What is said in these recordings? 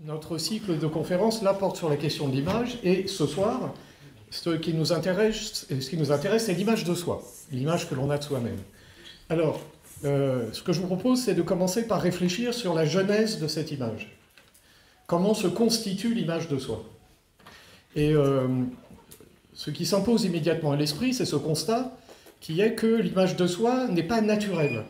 Notre cycle de conférences là porte sur la question de l'image, et ce soir, ce qui nous intéresse, c'est l'image de soi, l'image que l'on a de soi-même. Alors, ce que je vous propose, c'est de commencer par réfléchir sur la genèse de cette image. Comment se constitue l'image de soi? Et ce qui s'impose immédiatement à l'esprit, c'est ce constat qui est que l'image de soi n'est pas naturelle.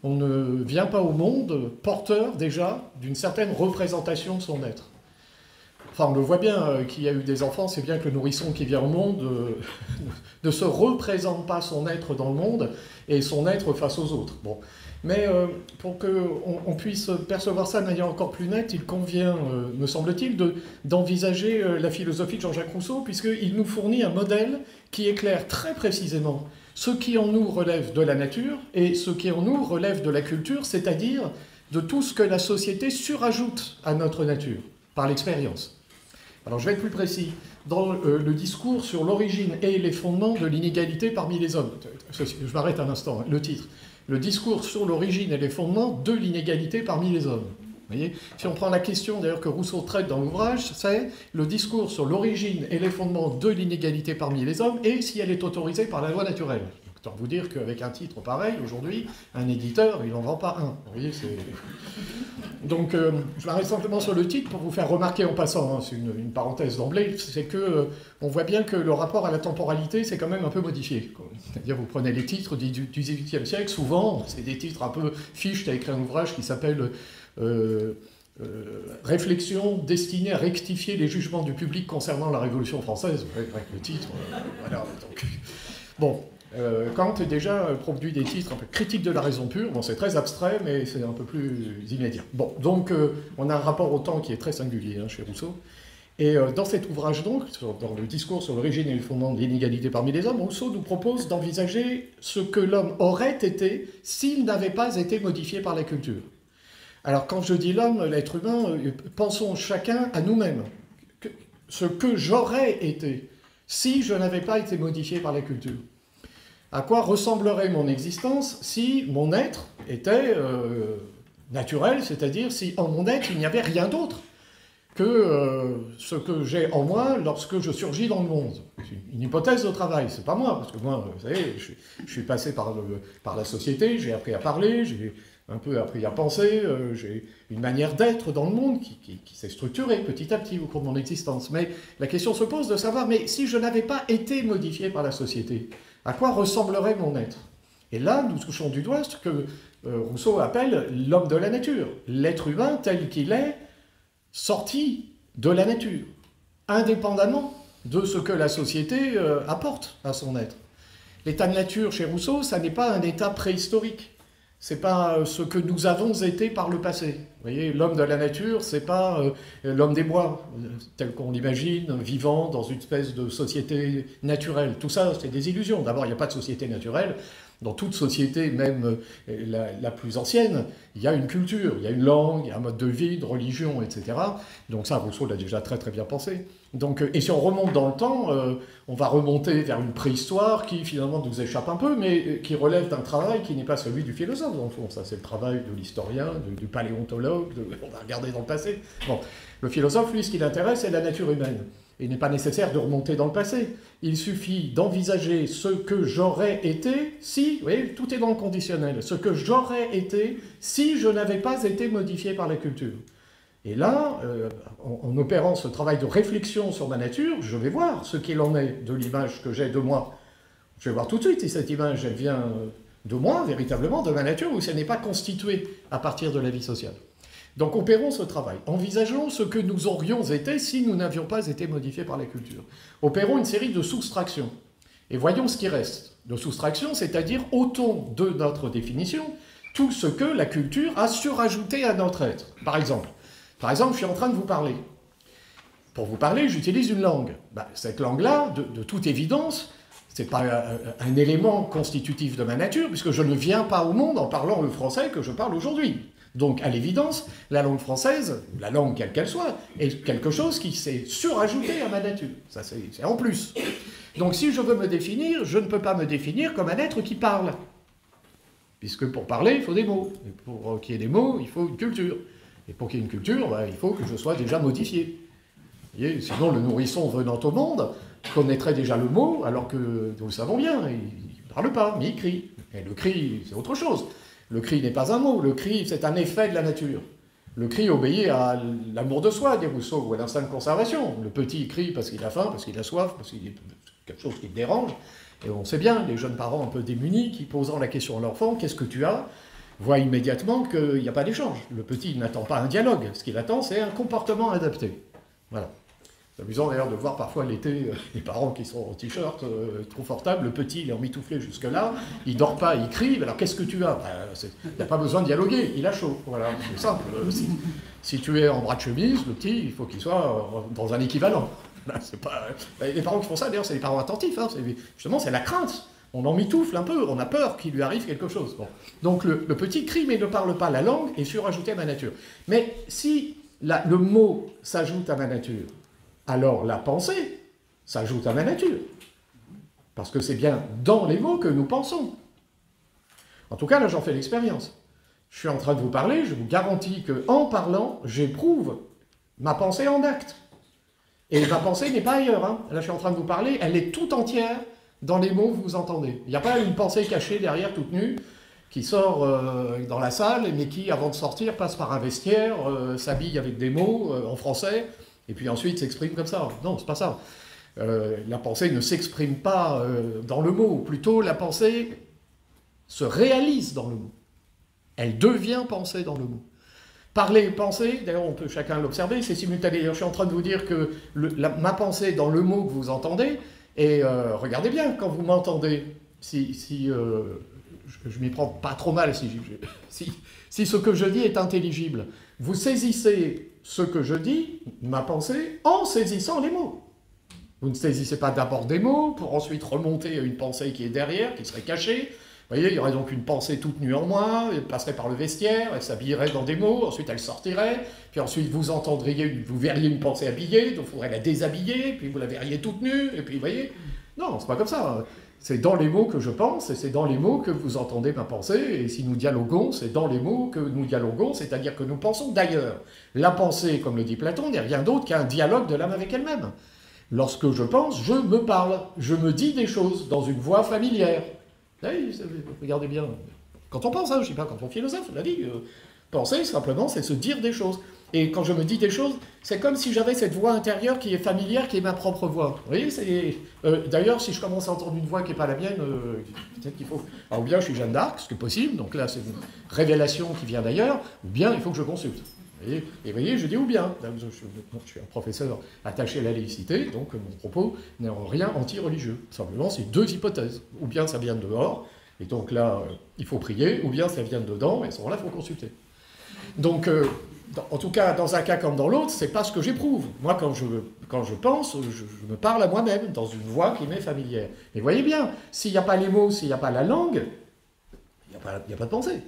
On ne vient pas au monde porteur déjà d'une certaine représentation de son être. Enfin, on le voit bien, qu'il y a eu des enfants, c'est bien que le nourrisson qui vient au monde ne se représente pas son être dans le monde et son être face aux autres. Bon. Mais pour qu'on puisse percevoir ça de manière encore plus nette, il convient, me semble-t-il, d'envisager la philosophie de Jean-Jacques Rousseau, puisqu'il nous fournit un modèle qui éclaire très précisément ce qui en nous relève de la nature et ce qui en nous relève de la culture, c'est-à-dire de tout ce que la société surajoute à notre nature, par l'expérience. Alors je vais être plus précis. Dans le discours sur l'origine et les fondements de l'inégalité parmi les hommes, je m'arrête un instant, hein, le titre, le discours sur l'origine et les fondements de l'inégalité parmi les hommes. Vous voyez, si on prend la question d'ailleurs que Rousseau traite dans l'ouvrage, c'est le discours sur l'origine et les fondements de l'inégalité parmi les hommes et si elle est autorisée par la loi naturelle. Autant vous dire qu'avec un titre pareil, aujourd'hui, un éditeur, il n'en vend pas un. Vous voyez, donc, je m'arrête simplement sur le titre pour vous faire remarquer en passant, hein, c'est une parenthèse d'emblée, c'est que on voit bien que le rapport à la temporalité s'est quand même un peu modifié. C'est-à-dire, vous prenez les titres du XVIIIe siècle, souvent, c'est des titres un peu Fichte a écrit un ouvrage qui s'appelle Réflexion destinée à rectifier les jugements du public concernant la Révolution française. Ouais, le titre, voilà. Donc, bon. Kant est déjà produit des titres un peu critiques de la raison pure, bon c'est très abstrait mais c'est un peu plus immédiat. Bon, donc on a un rapport au temps qui est très singulier hein, chez Rousseau, et dans cet ouvrage donc, dans le discours sur l'origine et le fondement de l'inégalité parmi les hommes, Rousseau nous propose d'envisager ce que l'homme aurait été s'il n'avait pas été modifié par la culture. Alors quand je dis l'homme, l'être humain, pensons chacun à nous-mêmes, ce que j'aurais été si je n'avais pas été modifié par la culture. À quoi ressemblerait mon existence si mon être était naturel, c'est-à-dire si en mon être il n'y avait rien d'autre que ce que j'ai en moi lorsque je surgis dans le monde. C'est une hypothèse de travail, c'est pas moi, parce que moi, vous savez, je suis passé par la société, j'ai appris à parler, j'ai un peu appris à penser, j'ai une manière d'être dans le monde qui s'est structurée petit à petit au cours de mon existence. Mais la question se pose de savoir, mais si je n'avais pas été modifié par la société, à quoi ressemblerait mon être? Et là, nous touchons du doigt ce que Rousseau appelle l'homme de la nature, l'être humain tel qu'il est sorti de la nature, indépendamment de ce que la société apporte à son être. L'état de nature chez Rousseau, ça n'est pas un état préhistorique. C'est pas ce que nous avons été par le passé. Vous voyez, l'homme de la nature, c'est pas l'homme des bois, tel qu'on l'imagine, vivant dans une espèce de société naturelle. Tout ça, c'est des illusions. D'abord, il n'y a pas de société naturelle. Dans toute société, même la plus ancienne, il y a une culture, il y a une langue, il y a un mode de vie, de religion, etc. Donc ça, Rousseau l'a déjà très très bien pensé. Donc, et si on remonte dans le temps, on va remonter vers une préhistoire qui finalement nous échappe un peu, mais qui relève d'un travail qui n'est pas celui du philosophe, dans le fond. Ça, c'est le travail de l'historien, du paléontologue, on va regarder dans le passé. Bon, le philosophe, lui, ce qui l'intéresse, c'est la nature humaine. Il n'est pas nécessaire de remonter dans le passé. Il suffit d'envisager ce que j'aurais été si, vous voyez, tout est dans le conditionnel, ce que j'aurais été si je n'avais pas été modifié par la culture. Et là, en opérant ce travail de réflexion sur ma nature, je vais voir ce qu'il en est de l'image que j'ai de moi. Je vais voir tout de suite si cette image, elle vient de moi, véritablement, de ma nature, ou si elle n'est pas constituée à partir de la vie sociale. Donc opérons ce travail. Envisageons ce que nous aurions été si nous n'avions pas été modifiés par la culture. Opérons une série de soustractions. Et voyons ce qui reste. De soustractions, c'est-à-dire ôtons de notre définition tout ce que la culture a surajouté à notre être. Par exemple, je suis en train de vous parler. Pour vous parler, j'utilise une langue. Cette langue-là, de toute évidence, c'est pas un élément constitutif de ma nature, puisque je ne viens pas au monde en parlant le français que je parle aujourd'hui. Donc, à l'évidence, la langue française, la langue quelle qu'elle soit, est quelque chose qui s'est surajouté à ma nature. Ça, c'est en plus. Donc, si je veux me définir, je ne peux pas me définir comme un être qui parle. Puisque pour parler, il faut des mots. Et pour qu'il y ait des mots, il faut une culture. Et pour qu'il y ait une culture, ben, il faut que je sois déjà modifié. Vous voyez, sinon, le nourrisson venant au monde connaîtrait déjà le mot, alors que, nous le savons bien, il ne parle pas, mais il crie. Et le cri, c'est autre chose. Le cri n'est pas un mot, le cri, c'est un effet de la nature. Le cri obéit à l'amour de soi, dit Rousseau, ou à l'instinct de conservation. Le petit crie parce qu'il a faim, parce qu'il a soif, parce qu'il y a quelque chose qui le dérange. Et on sait bien, les jeunes parents un peu démunis, qui posant la question à l'enfant, qu'est-ce que tu as, voient immédiatement qu'il n'y a pas d'échange. Le petit n'attend pas un dialogue, ce qu'il attend, c'est un comportement adapté. Voilà. C'est amusant d'ailleurs de voir parfois l'été les parents qui sont en t-shirt confortable, le petit il est emmitouflé jusque-là, il dort pas, il crie, alors qu'est-ce que tu as? Il n'y a pas besoin de dialoguer, il a chaud, voilà, c'est simple. Si tu es en bras de chemise, le petit, il faut qu'il soit dans un équivalent. Pas... Les parents qui font ça, d'ailleurs, c'est les parents attentifs, hein, justement, c'est la crainte. On emmitoufle un peu, on a peur qu'il lui arrive quelque chose. Bon. Donc le petit crie mais ne parle pas, la langue est surajoutée à ma nature. Mais si le mot s'ajoute à ma nature, alors la pensée s'ajoute à ma nature. Parce que c'est bien dans les mots que nous pensons. En tout cas, là, j'en fais l'expérience. Je suis en train de vous parler, je vous garantis qu'en parlant, j'éprouve ma pensée en acte. Et ma pensée n'est pas ailleurs. Hein. Là, je suis en train de vous parler, elle est tout entière dans les mots que vous entendez. Il n'y a pas une pensée cachée derrière, toute nue, qui sort dans la salle, mais qui, avant de sortir, passe par un vestiaire, s'habille avec des mots en français, et puis ensuite s'exprime comme ça. Non, c'est pas ça. La pensée ne s'exprime pas dans le mot. Plutôt, la pensée se réalise dans le mot. Elle devient pensée dans le mot. Parler et penser, d'ailleurs on peut chacun l'observer, c'est simultané. D'ailleurs, je suis en train de vous dire que ma pensée dans le mot que vous entendez, et regardez bien quand vous m'entendez, si je m'y prends pas trop mal, si ce que je dis est intelligible, vous saisissez ce que je dis, ma pensée, en saisissant les mots. Vous ne saisissez pas d'abord des mots, pour ensuite remonter à une pensée qui est derrière, qui serait cachée. Vous voyez, il y aurait donc une pensée toute nue en moi, elle passerait par le vestiaire, elle s'habillerait dans des mots, ensuite elle sortirait, puis ensuite vous entendriez, vous verriez une pensée habillée, donc il faudrait la déshabiller, puis vous la verriez toute nue, et puis vous voyez, non, c'est pas comme ça. C'est dans les mots que je pense, et c'est dans les mots que vous entendez ma pensée, et si nous dialoguons, c'est dans les mots que nous dialoguons, c'est-à-dire que nous pensons d'ailleurs. La pensée, comme le dit Platon, n'est rien d'autre qu'un dialogue de l'âme avec elle-même. Lorsque je pense, je me parle, je me dis des choses dans une voix familière. Regardez bien, quand on pense, hein, je ne sais pas, quand on philosophe, on l'a dit, penser simplement, c'est se dire des choses. Et quand je me dis des choses, c'est comme si j'avais cette voix intérieure qui est familière, qui est ma propre voix. Vous voyez, d'ailleurs, si je commence à entendre une voix qui n'est pas la mienne, peut-être qu'il faut... Alors, ou bien je suis Jeanne d'Arc, ce qui est possible, donc là, c'est une révélation qui vient d'ailleurs, ou bien il faut que je consulte. Et vous voyez, je dis ou bien. Je suis un professeur attaché à la laïcité, donc mon propos n'est en rien anti-religieux. Simplement, c'est deux hypothèses. Ou bien ça vient de dehors, et donc là, il faut prier, ou bien ça vient de dedans, et à ce moment-là, il faut consulter. Donc, en tout cas, dans un cas comme dans l'autre, c'est pas ce que j'éprouve. Moi, quand je pense, je me parle à moi-même, dans une voix qui m'est familière. Mais voyez bien, s'il n'y a pas les mots, s'il n'y a pas la langue, il n'y a pas de pensée.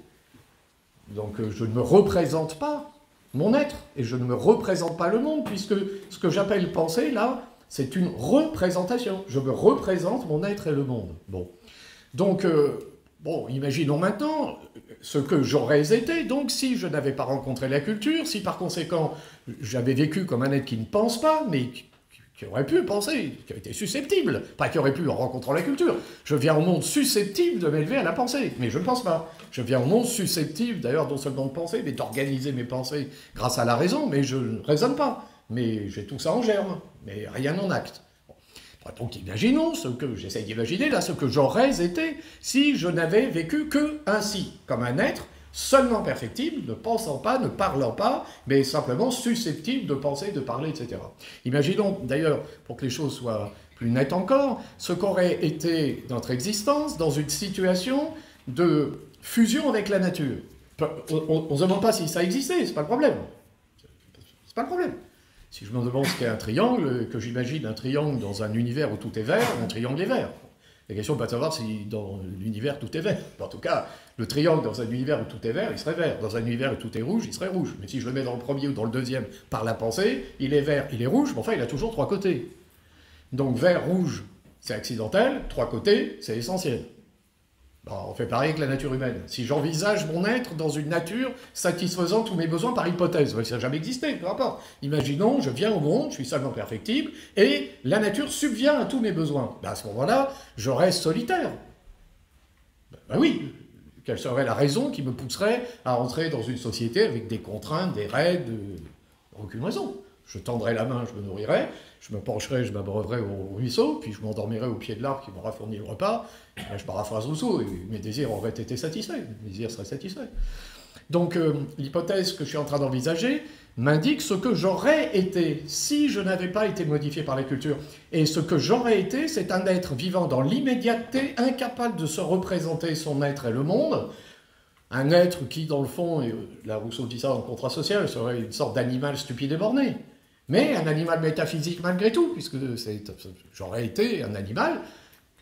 Donc, je ne me représente pas mon être, et je ne me représente pas le monde, puisque ce que j'appelle pensée, là, c'est une représentation. Je me représente mon être et le monde. Bon. Donc, bon, imaginons maintenant ce que j'aurais été, donc, si je n'avais pas rencontré la culture, si par conséquent, j'avais vécu comme un être qui ne pense pas, mais qui aurait pu penser, qui aurait été susceptible, pas qui aurait pu en rencontrant la culture. Je viens au monde susceptible de m'élever à la pensée, mais je ne pense pas. Je viens au monde susceptible, d'ailleurs, non seulement de penser, mais d'organiser mes pensées grâce à la raison, mais je ne raisonne pas. Mais j'ai tout ça en germe, mais rien en acte. Bon. Donc imaginons ce que j'essaie d'imaginer, là, ce que j'aurais été si je n'avais vécu que ainsi, comme un être seulement perfectible, ne pensant pas, ne parlant pas, mais simplement susceptible de penser, de parler, etc. Imaginons, d'ailleurs, pour que les choses soient plus nettes encore, ce qu'aurait été notre existence dans une situation de fusion avec la nature. On ne se demande pas si ça existait, c'est pas le problème. C'est pas le problème. Si je me demande ce qu'est un triangle, que j'imagine un triangle dans un univers où tout est vert, un triangle est vert. La question n'est pas de savoir si dans l'univers tout est vert. En tout cas, le triangle dans un univers où tout est vert, il serait vert. Dans un univers où tout est rouge, il serait rouge. Mais si je le mets dans le premier ou dans le deuxième par la pensée, il est vert, il est rouge, mais enfin il a toujours trois côtés. Donc vert, rouge, c'est accidentel, trois côtés, c'est essentiel. Bon, on fait pareil avec la nature humaine. Si j'envisage mon être dans une nature satisfaisant tous mes besoins par hypothèse, ça n'a jamais existé, peu importe. Imaginons, je viens au monde, je suis seulement perfectible, et la nature subvient à tous mes besoins. Ben à ce moment-là, je reste solitaire. Ben oui, quelle serait la raison qui me pousserait à entrer dans une société avec des contraintes, des règles, aucune raison. Je tendrai la main, je me nourrirai, je me pencherai, je m'abreuverai au ruisseau, puis je m'endormirai au pied de l'arbre qui m'aura fourni le repas. Là, je paraphrase Rousseau, et mes désirs auraient été satisfaits, mes désirs seraient satisfaits. Donc l'hypothèse que je suis en train d'envisager m'indique ce que j'aurais été si je n'avais pas été modifié par la culture. Et ce que j'aurais été, c'est un être vivant dans l'immédiateté, incapable de se représenter son être et le monde, un être qui, dans le fond, et là Rousseau dit ça en contrat social, serait une sorte d'animal stupide et borné. Mais un animal métaphysique malgré tout, puisque j'aurais été un animal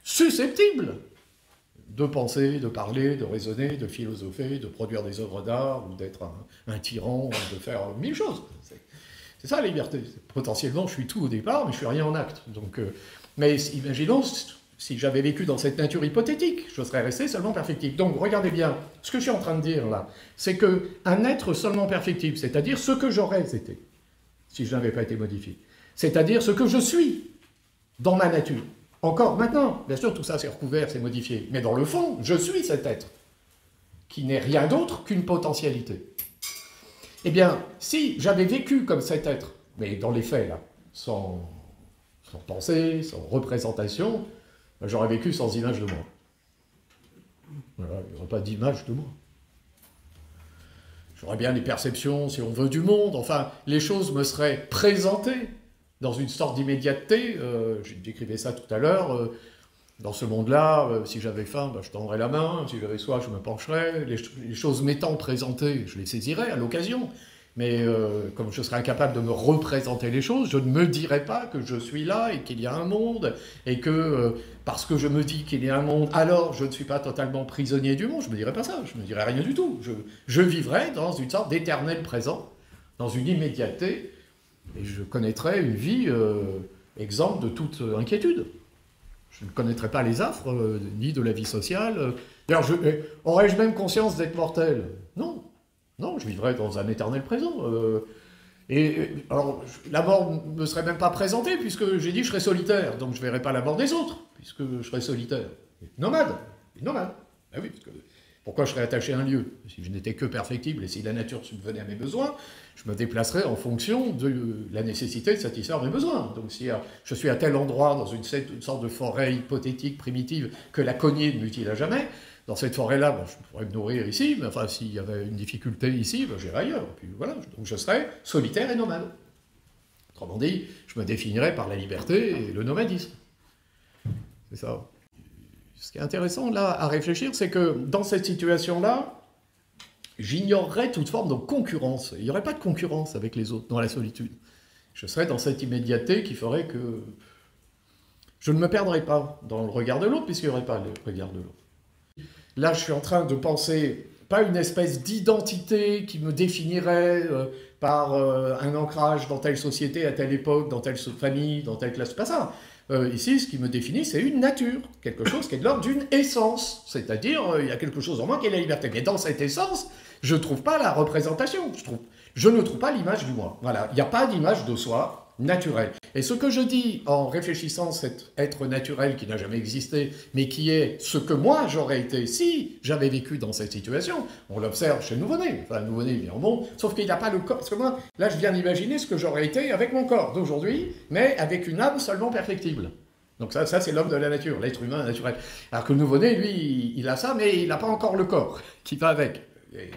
susceptible de penser, de parler, de raisonner, de philosopher, de produire des œuvres d'art, ou d'être un tyran, ou de faire mille choses. C'est ça la liberté. Potentiellement, je suis tout au départ, mais je suis rien en acte. Donc, mais imaginons, si j'avais vécu dans cette nature hypothétique, je serais resté seulement perfectible. Donc, regardez bien, ce que je suis en train de dire là, c'est qu'un être seulement perfectible, c'est-à-dire ce que j'aurais été, si je n'avais pas été modifié, c'est-à-dire ce que je suis dans ma nature. Encore maintenant, bien sûr, tout ça c'est recouvert, c'est modifié, mais dans le fond, je suis cet être, qui n'est rien d'autre qu'une potentialité. Eh bien, si j'avais vécu comme cet être, mais dans les faits, là, sans pensée, sans représentation, j'aurais vécu sans image de moi. Voilà, il n'y aurait pas d'image de moi. J'aurais bien des perceptions, si on veut, du monde. Enfin, les choses me seraient présentées dans une sorte d'immédiateté. Je décrivais ça tout à l'heure. Dans ce monde-là, si j'avais faim, je tendrais la main. Si j'avais soif, je me pencherais. Les choses m'étant présentées, je les saisirais à l'occasion. Mais comme je serais incapable de me représenter les choses, je ne me dirais pas que je suis là et qu'il y a un monde, et que parce que je me dis qu'il y a un monde, alors je ne suis pas totalement prisonnier du monde. Je ne me dirais pas ça, je ne me dirais rien du tout. Je vivrais dans une sorte d'éternel présent, dans une immédiateté, et je connaîtrais une vie exempte de toute inquiétude. Je ne connaîtrais pas les affres, ni de la vie sociale. D'ailleurs, aurais-je même conscience d'être mortel? Non. Non, je vivrais dans un éternel présent. Alors, la mort ne me serait même pas présentée, puisque j'ai dit que je serais solitaire, donc je ne verrais pas la mort des autres, puisque je serais solitaire. Nomade. Nomade. Ah oui, parce que pourquoi je serais attaché à un lieu? Si je n'étais que perfectible, et si la nature subvenait à mes besoins, je me déplacerais en fonction de la nécessité de satisfaire mes besoins. Donc si je suis à tel endroit, dans une sorte de forêt hypothétique, primitive, que la cognée ne m'utile à jamais, dans cette forêt-là, je pourrais me nourrir ici, mais enfin, s'il y avait une difficulté ici, j'irais ailleurs. Puis voilà, donc je serais solitaire et nomade. Autrement dit, je me définirais par la liberté et le nomadisme. C'est ça. Ce qui est intéressant, là, à réfléchir, c'est que dans cette situation-là, j'ignorerais toute forme de concurrence. Il n'y aurait pas de concurrence avec les autres dans la solitude. Je serais dans cette immédiateté qui ferait que je ne me perdrais pas dans le regard de l'autre, puisqu'il n'y aurait pas le regard de l'autre. Là, je suis en train de penser, pas une espèce d'identité qui me définirait par un ancrage dans telle société, à telle époque, dans telle famille, dans telle classe, c'est pas ça. Ici, ce qui me définit, c'est une nature, quelque chose qui est de l'ordre d'une essence, c'est-à-dire, il y a quelque chose en moi qui est la liberté. Mais dans cette essence, je ne trouve pas la représentation, je ne trouve pas l'image du moi. Voilà, il n'y a pas d'image de soi naturelle. Et ce que je dis en réfléchissant cet être naturel qui n'a jamais existé, mais qui est ce que moi j'aurais été si j'avais vécu dans cette situation, on l'observe chez le nouveau-né. Enfin, le nouveau-né vient au monde, sauf qu'il n'a pas le corps. Parce que moi, là, je viens d'imaginer ce que j'aurais été avec mon corps d'aujourd'hui, mais avec une âme seulement perfectible. Donc ça c'est l'homme de la nature, l'être humain naturel. Alors que le nouveau-né, lui, il a ça, mais il n'a pas encore le corps qui va avec. Et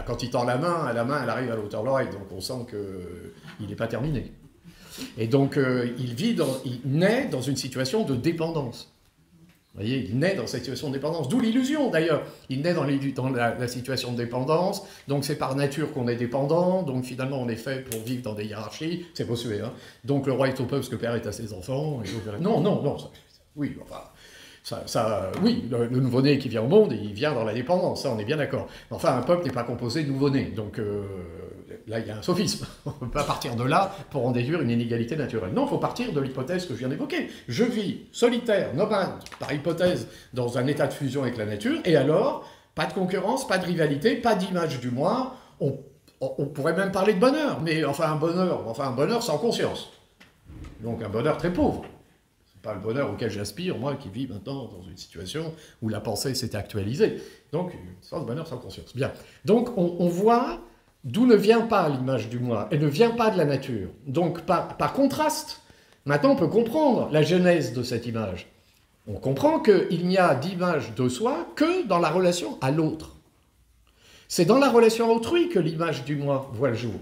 quand il tend la main, elle arrive à l'auteur de l'oreille, donc on sent qu'il n'est pas terminé. Et donc, il naît dans une situation de dépendance. Vous voyez, il naît dans cette situation de dépendance, d'où l'illusion d'ailleurs. Il naît dans la situation de dépendance, donc c'est par nature qu'on est dépendant, donc finalement on est fait pour vivre dans des hiérarchies, c'est Bossuet, hein. Donc le roi est au peuple parce que le père est à ses enfants. Non, ça, oui, enfin, Oui, le nouveau-né qui vient au monde, il vient dans la dépendance, ça on est bien d'accord. Enfin, un peuple n'est pas composé de nouveau-nés, donc là il y a un sophisme. On ne peut pas partir de là pour en déduire une inégalité naturelle. Non, il faut partir de l'hypothèse que je viens d'évoquer. Je vis solitaire, nomade, par hypothèse, dans un état de fusion avec la nature, et alors, pas de concurrence, pas de rivalité, pas d'image du moi, on pourrait même parler de bonheur, mais enfin un bonheur sans conscience. Donc un bonheur très pauvre. Pas le bonheur auquel j'aspire, moi, qui vis maintenant dans une situation où la pensée s'est actualisée. Donc, sans bonheur, sans conscience. Bien. Donc, on voit d'où ne vient pas l'image du moi. Elle ne vient pas de la nature. Donc, par contraste, maintenant, on peut comprendre la genèse de cette image. On comprend qu'il n'y a d'image de soi que dans la relation à l'autre. C'est dans la relation à autrui que l'image du moi voit le jour.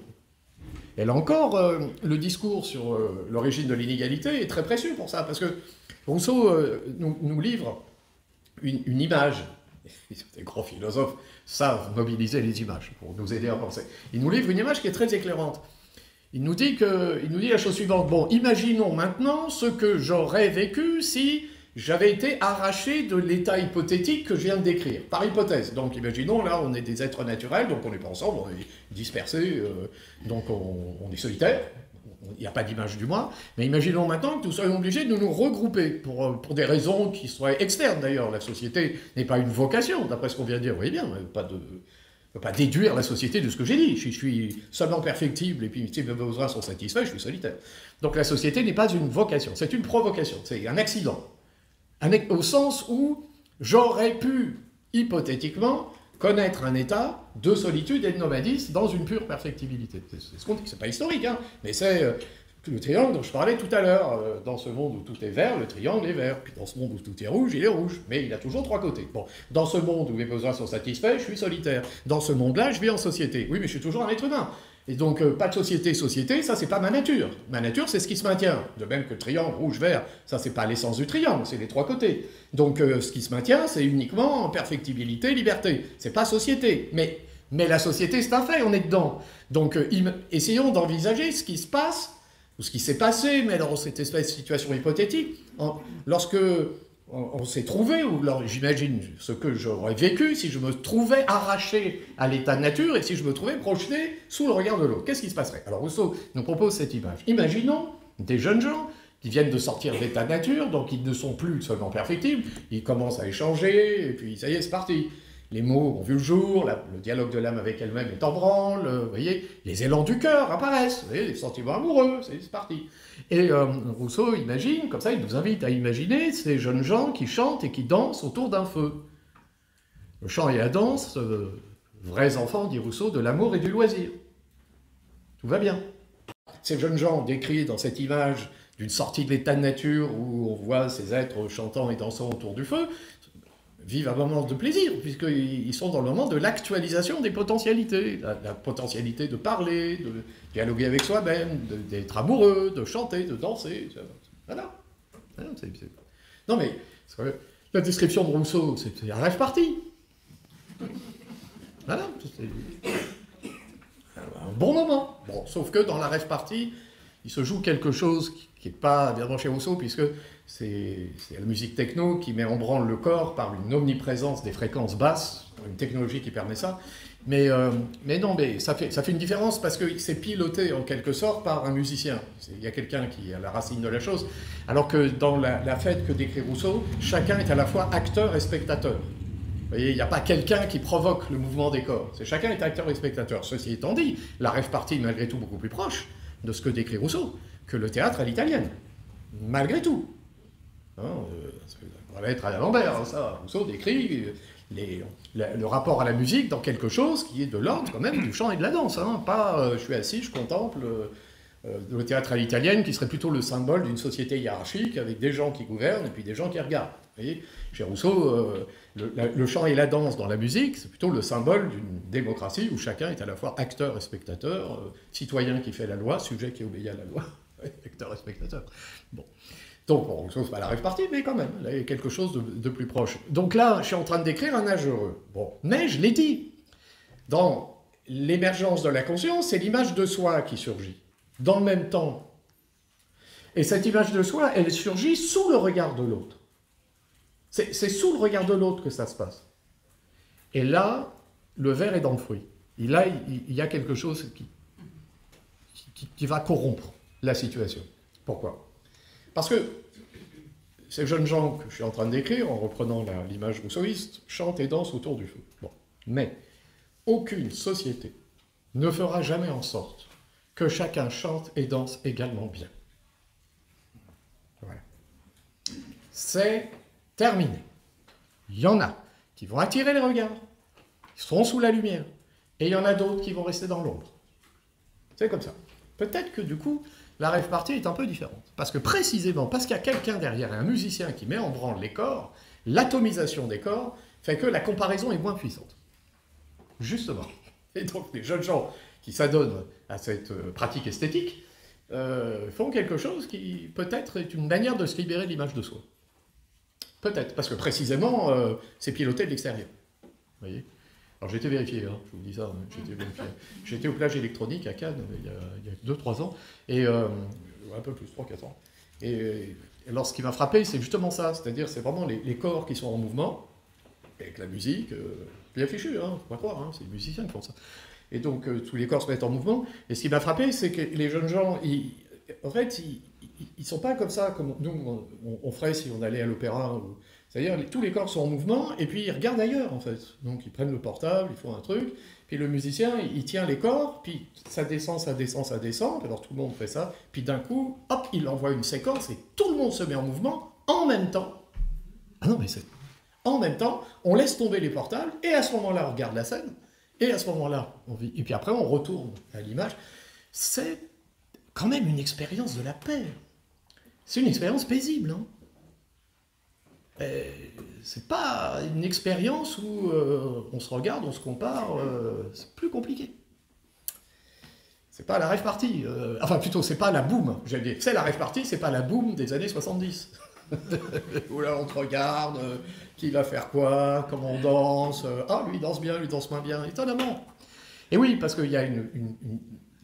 Et là encore, le discours sur l'origine de l'inégalité est très précieux pour ça, parce que Rousseau nous livre une image. Les grands philosophes savent mobiliser les images pour nous aider à penser. Il nous livre une image qui est très éclairante. Il nous dit la chose suivante. Bon, imaginons maintenant ce que j'aurais vécu si j'avais été arraché de l'état hypothétique que je viens de décrire, par hypothèse. Donc imaginons, là, on est des êtres naturels, donc on n'est pas ensemble, on est dispersés, donc on est solitaires, il n'y a pas d'image du moi, mais imaginons maintenant que nous soyons obligés de nous regrouper, pour des raisons qui seraient externes d'ailleurs. La société n'est pas une vocation, d'après ce qu'on vient de dire, vous voyez bien, on ne peut pas déduire la société de ce que j'ai dit. Je suis seulement perfectible, et puis si mes besoins sont satisfaits, je suis solitaire. Donc la société n'est pas une vocation, c'est une provocation, c'est un accident. Au sens où j'aurais pu, hypothétiquement, connaître un état de solitude et de nomadisme dans une pure perfectibilité. C'est ce qu'on dit, c'est pas historique, hein, mais c'est le triangle dont je parlais tout à l'heure. Dans ce monde où tout est vert, le triangle est vert. Puis dans ce monde où tout est rouge, il est rouge. Mais il a toujours trois côtés. Bon, dans ce monde où mes besoins sont satisfaits, je suis solitaire. Dans ce monde-là, je vis en société. Oui, mais je suis toujours un être humain. Et donc, pas de société, ça, c'est pas ma nature. Ma nature, c'est ce qui se maintient. De même que le triangle rouge-vert, ça, c'est pas l'essence du triangle, c'est les trois côtés. Donc, ce qui se maintient, c'est uniquement perfectibilité, liberté. C'est pas société. Mais la société, c'est un fait, on est dedans. Donc, essayons d'envisager ce qui se passe, ou ce qui s'est passé, mais dans cette espèce de situation hypothétique, lorsque on s'est trouvé, ou j'imagine ce que j'aurais vécu si je me trouvais arraché à l'état de nature et si je me trouvais projeté sous le regard de l'autre. Qu'est-ce qui se passerait? Alors Rousseau nous propose cette image. Imaginons des jeunes gens qui viennent de sortir de l'état de nature, donc ils ne sont plus seulement perfectibles, ils commencent à échanger, et puis ça y est, c'est parti. Les mots ont vu le jour, le dialogue de l'âme avec elle-même est en branle, vous voyez, les élans du cœur apparaissent, vous voyez, les sentiments amoureux, c'est parti. Et Rousseau imagine, comme ça, il nous invite à imaginer ces jeunes gens qui chantent et qui dansent autour d'un feu. Le chant et la danse, vrais enfants, dit Rousseau, de l'amour et du loisir. Tout va bien. Ces jeunes gens décrits dans cette image d'une sortie de l'état de nature où on voit ces êtres chantant et dansant autour du feu, vivent un moment de plaisir, puisqu'ils sont dans le moment de l'actualisation des potentialités, la potentialité de parler, de dialoguer avec soi-même, d'être amoureux, de chanter, de danser, voilà. Non mais, la description de Rousseau, c'est un rêve parti. Voilà, c'est un bon moment. Bon, sauf que dans la rêve partie, il se joue quelque chose qui n'est pas évidemment chez Rousseau, puisque c'est la musique techno qui met en branle le corps par une omniprésence des fréquences basses, une technologie qui permet ça. Mais non, mais ça fait une différence parce que c'est piloté en quelque sorte par un musicien. Il y a quelqu'un qui est à la racine de la chose. Alors que dans la fête que décrit Rousseau, chacun est à la fois acteur et spectateur. Vous voyez, il n'y a pas quelqu'un qui provoque le mouvement des corps. Chacun est acteur et spectateur. Ceci étant dit, la rêve partie est malgré tout beaucoup plus proche de ce que décrit Rousseau que le théâtre à l'italienne. Malgré tout. Hein, ça va être à l'envers, hein, ça. Rousseau décrit le rapport à la musique dans quelque chose qui est de l'ordre quand même du chant et de la danse. Hein. Pas je suis assis, je contemple le théâtre à l'italienne qui serait plutôt le symbole d'une société hiérarchique avec des gens qui gouvernent et puis des gens qui regardent. Vous voyez, chez Rousseau, le chant et la danse dans la musique, c'est plutôt le symbole d'une démocratie où chacun est à la fois acteur et spectateur, citoyen qui fait la loi, sujet qui obéit à la loi, acteur et spectateur. Bon. Donc, bon, Rousseau, c'est pas la rêve partie, mais quand même, là, il y a quelque chose de plus proche. Donc là, je suis en train de décrire un âge heureux. Bon, mais je l'ai dit, dans l'émergence de la conscience, c'est l'image de soi qui surgit, dans le même temps. Et cette image de soi, elle surgit sous le regard de l'autre. C'est sous le regard de l'autre que ça se passe. Et là, le ver est dans le fruit. Et là, il y a quelque chose qui va corrompre la situation. Pourquoi? Parce que ces jeunes gens que je suis en train de décrire, en reprenant l'image rousseauiste, chantent et dansent autour du feu. Bon. Mais aucune société ne fera jamais en sorte que chacun chante et danse également bien. Voilà. C'est terminé. Il y en a qui vont attirer les regards, qui seront sous la lumière, et il y en a d'autres qui vont rester dans l'ombre. C'est comme ça. Peut-être que du coup, la rave party est un peu différente. Parce que précisément, parce qu'il y a quelqu'un derrière, un musicien qui met en branle les corps, l'atomisation des corps fait que la comparaison est moins puissante. Justement. Et donc les jeunes gens qui s'adonnent à cette pratique esthétique font quelque chose qui peut-être est une manière de se libérer de l'image de soi. Peut-être, parce que précisément, c'est piloté de l'extérieur. Vous voyez? Alors j'ai été vérifié, hein, je vous dis ça, j'ai été vérifié. J'étais au plage électronique à Cannes il y a 2-3 ans, et un peu plus, 3-4 ans. Et alors ce qui m'a frappé, c'est justement ça, c'est-à-dire c'est vraiment les corps qui sont en mouvement, avec la musique, bien fichu, hein, faut pas croire, hein, c'est les musiciens qui font ça. Et donc tous les corps se mettent en mouvement, et ce qui m'a frappé, c'est que les jeunes gens, en fait, ils sont pas comme ça, comme nous, on ferait si on allait à l'opéra, c'est-à-dire tous les corps sont en mouvement, et puis ils regardent ailleurs, en fait. Donc ils prennent le portable, ils font un truc, puis le musicien, il tient les corps, puis ça descend, ça descend, ça descend, alors tout le monde fait ça, puis d'un coup, hop, il envoie une séquence, et tout le monde se met en mouvement, en même temps. Ah non, mais c'est... En même temps, on laisse tomber les portables, et à ce moment-là, on regarde la scène, et à ce moment-là, on vit. Et puis après, on retourne à l'image. C'est quand même une expérience de la paix. C'est une expérience paisible, hein. C'est pas une expérience où on se regarde, on se compare, c'est plus compliqué. C'est pas la rave party, enfin plutôt c'est pas la boom, j'allais dire, c'est la rave party, c'est pas la boom des années 70. Où là on te regarde, qui va faire quoi, comment on danse, ah lui danse bien, lui danse moins bien, étonnamment. Et oui, parce qu'il y a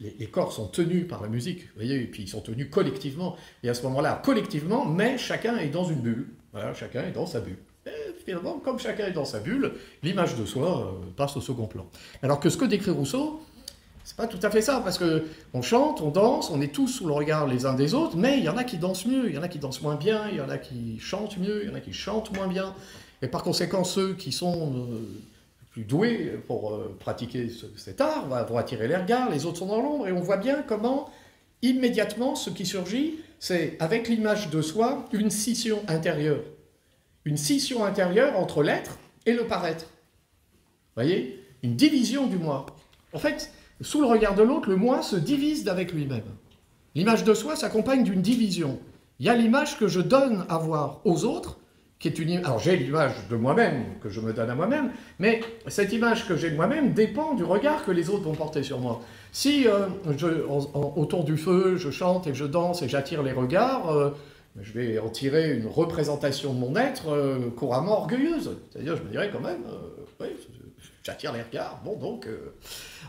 les corps sont tenus par la musique, vous voyez, et puis ils sont tenus collectivement. Et à ce moment-là, collectivement, mais chacun est dans une bulle. Voilà, chacun est dans sa bulle. Et finalement, comme chacun est dans sa bulle, l'image de soi passe au second plan. Alors que ce que décrit Rousseau, c'est pas tout à fait ça, parce que on chante, on danse, on est tous sous le regard les uns des autres, mais il y en a qui dansent mieux, il y en a qui dansent moins bien, il y en a qui chantent mieux, il y en a qui chantent moins bien. Et par conséquent, ceux qui sont plus doués pour pratiquer cet art vont attirer les regards, les autres sont dans l'ombre, et on voit bien comment, immédiatement, ce qui surgit, c'est, avec l'image de soi, une scission intérieure. Une scission intérieure entre l'être et le paraître. Vous voyez? Une division du moi. En fait, sous le regard de l'autre, le moi se divise avec lui-même. L'image de soi s'accompagne d'une division. Il y a l'image que je donne à voir aux autres, qui est une... Alors j'ai l'image de moi-même, que je me donne à moi-même, mais cette image que j'ai de moi-même dépend du regard que les autres vont porter sur moi. Si autour du feu, je chante et je danse et j'attire les regards, je vais en tirer une représentation de mon être couramment orgueilleuse. C'est-à-dire, je me dirais quand même, oui, j'attire les regards, bon donc...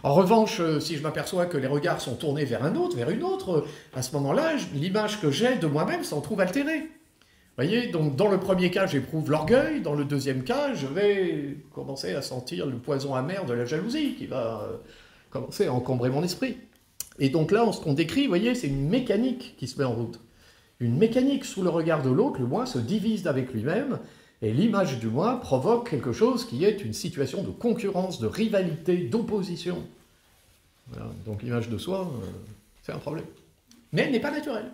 En revanche, si je m'aperçois que les regards sont tournés vers un autre, vers une autre, à ce moment-là, l'image que j'ai de moi-même s'en trouve altérée. Vous voyez, donc dans le premier cas, j'éprouve l'orgueil, dans le deuxième cas, je vais commencer à sentir le poison amer de la jalousie qui va commencer à encombrer mon esprit. Et donc là, ce qu'on décrit, vous voyez, c'est une mécanique qui se met en route. Une mécanique sous le regard de l'autre, le moi se divise avec lui-même, et l'image du moi provoque quelque chose qui est une situation de concurrence, de rivalité, d'opposition. Voilà. Donc l'image de soi, c'est un problème. Mais elle n'est pas naturelle.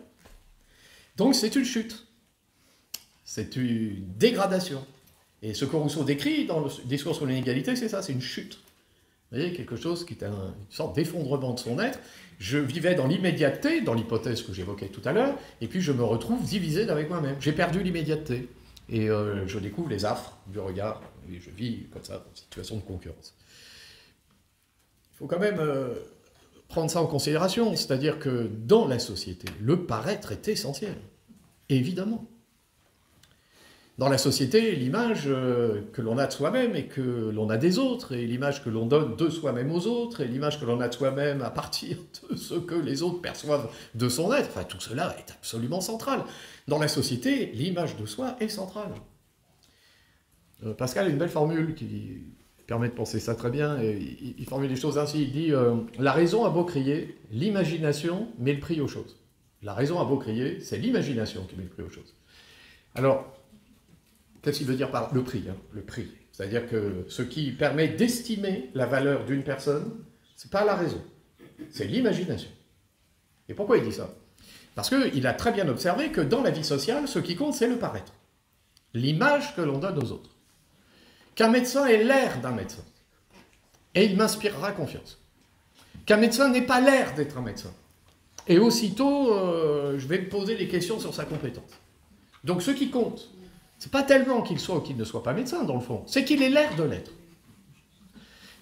Donc c'est une chute. C'est une dégradation. Et ce que Rousseau décrit dans le discours sur l'inégalité, c'est ça, c'est une chute. Vous voyez, quelque chose qui est une sorte d'effondrement de son être. Je vivais dans l'immédiateté, dans l'hypothèse que j'évoquais tout à l'heure, et puis je me retrouve divisé avec moi-même. J'ai perdu l'immédiateté. Et je découvre les affres du regard, et je vis comme ça, en situation de concurrence. Il faut quand même prendre ça en considération, c'est-à-dire que dans la société, le paraître est essentiel, évidemment. Dans la société, l'image que l'on a de soi-même et que l'on a des autres, et l'image que l'on donne de soi-même aux autres, et l'image que l'on a de soi-même à partir de ce que les autres perçoivent de son être, enfin tout cela est absolument central. Dans la société, l'image de soi est centrale. Pascal a une belle formule qui permet de penser ça très bien, et il formule les choses ainsi, il dit la raison a beau crier, l'imagination met le prix aux choses. La raison a beau crier, c'est l'imagination qui met le prix aux choses. Alors, qu'est-ce qu'il veut dire par le prix, hein, le prix. C'est-à-dire que ce qui permet d'estimer la valeur d'une personne, c'est pas la raison, c'est l'imagination. Et pourquoi il dit ça? Parce qu'il a très bien observé que dans la vie sociale, ce qui compte, c'est le paraître. L'image que l'on donne aux autres. Qu'un médecin ait l'air d'un médecin. Et il m'inspirera confiance. Qu'un médecin n'ait pas l'air d'être un médecin. Et aussitôt, je vais me poser des questions sur sa compétence. Donc ce qui compte, c'est pas tellement qu'il soit ou qu'il ne soit pas médecin, dans le fond, c'est qu'il ait l'air de l'être.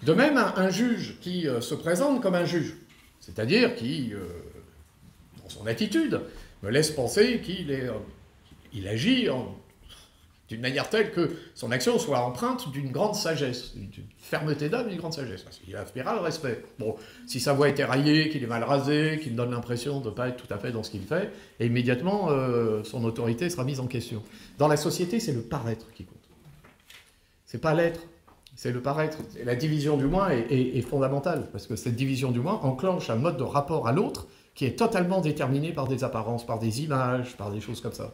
De même, un juge qui se présente comme un juge, c'est-à-dire qui, dans son attitude, me laisse penser qu'il agit d'une manière telle que son action soit empreinte d'une grande sagesse, d'une fermeté d'âme, d'une grande sagesse. Il inspirera le respect. Bon, si sa voix est éraillée, qu'il est mal rasé, qu'il donne l'impression de ne pas être tout à fait dans ce qu'il fait, et immédiatement, son autorité sera mise en question. Dans la société, c'est le paraître qui compte. C'est pas l'être, c'est le paraître. Et la division du moi est fondamentale, parce que cette division du moi enclenche un mode de rapport à l'autre qui est totalement déterminé par des apparences, par des images, par des choses comme ça.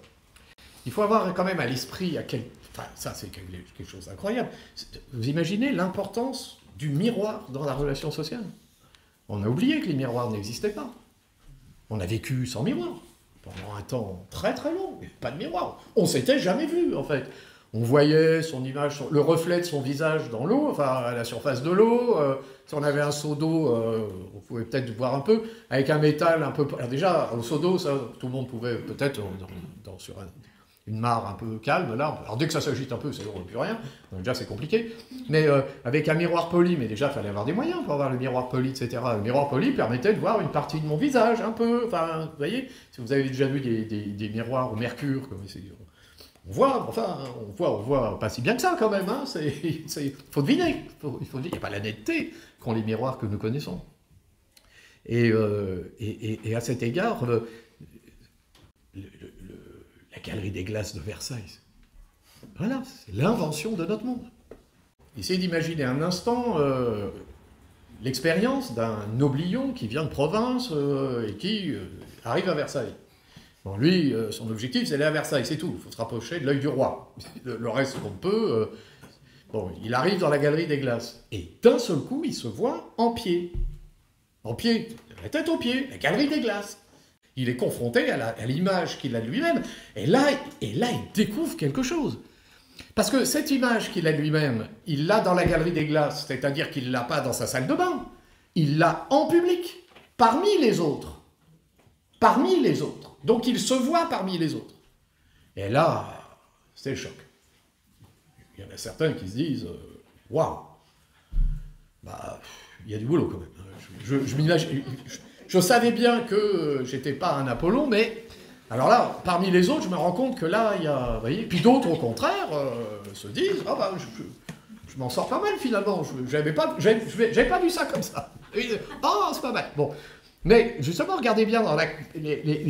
Il faut avoir quand même à l'esprit, enfin ça c'est quelque chose d'incroyable, vous imaginez l'importance du miroir dans la relation sociale? On a oublié que les miroirs n'existaient pas. On a vécu sans miroir, pendant un temps très très long, mais pas de miroir. On s'était jamais vu en fait. On voyait son image, le reflet de son visage dans l'eau, enfin à la surface de l'eau. Si on avait un seau d'eau, on pouvait peut-être voir un peu, avec un métal un peu... Alors déjà, au seau d'eau, ça, tout le monde pouvait peut-être, sur une mare un peu calme, là, alors dès que ça s'agite un peu, c'est on ne voit plus rien, donc déjà c'est compliqué, mais avec un miroir poli, mais déjà il fallait avoir des moyens pour avoir le miroir poli, etc. Le miroir poli permettait de voir une partie de mon visage, un peu, enfin, vous voyez, si vous avez déjà vu des miroirs au mercure, comme on voit pas si bien que ça quand même, hein, faut deviner, il n'y a pas la netteté qu'ont les miroirs que nous connaissons. Et à cet égard, la galerie des glaces de Versailles, voilà, c'est l'invention de notre monde. Essayez d'imaginer un instant l'expérience d'un noblion qui vient de province et qui arrive à Versailles. Bon, lui, son objectif, c'est aller à Versailles, c'est tout. Il faut se rapprocher de l'œil du roi. Le reste qu'on peut... Bon, il arrive dans la galerie des glaces. Et d'un seul coup, il se voit en pied. En pied, la tête aux pieds, la galerie des glaces. Il est confronté à l'image qu'il a de lui-même. Et là, il découvre quelque chose. Parce que cette image qu'il a de lui-même, il l'a dans la galerie des glaces, c'est-à-dire qu'il ne l'a pas dans sa salle de bain. Il l'a en public, parmi les autres. Parmi les autres. Donc il se voit parmi les autres. Et là, c'est le choc. Il y en a certains qui se disent « Waouh, bah, il y a du boulot quand même. » Je savais bien que j'étais pas un Apollon, mais alors là, parmi les autres, je me rends compte que là, il y a... Vous voyez, puis d'autres, au contraire, se disent « Ah bah, je m'en sors pas mal finalement, j'avais pas vu ça comme ça. » Ah, c'est pas mal. Bon. Mais justement, regardez bien dans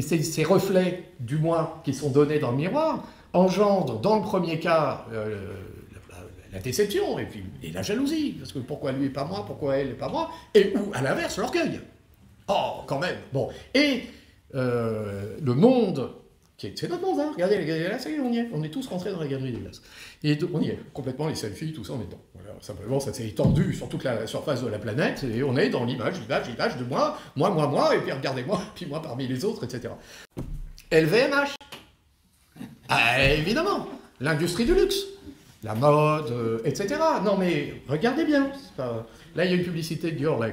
ces reflets du moi qui sont donnés dans le miroir, engendrent dans le premier cas la déception et la jalousie. Parce que pourquoi lui et pas moi, pourquoi elle et pas moi, et ou à l'inverse, l'orgueil. Oh, quand même. Bon. Et le monde, c'est notre monde, hein. Regardez les galeries des glaces, on y est. On est tous rentrés dans la galerie des glaces. Et on y est, complètement, les selfies, tout ça, on est dedans. Voilà, simplement, ça s'est étendu sur toute la surface de la planète, et on est dans l'image de moi, et puis regardez-moi, puis moi parmi les autres, etc. LVMH. Ah, évidemment, l'industrie du luxe, la mode, etc. Non mais, regardez bien. Là, il y a une publicité de Dior, là,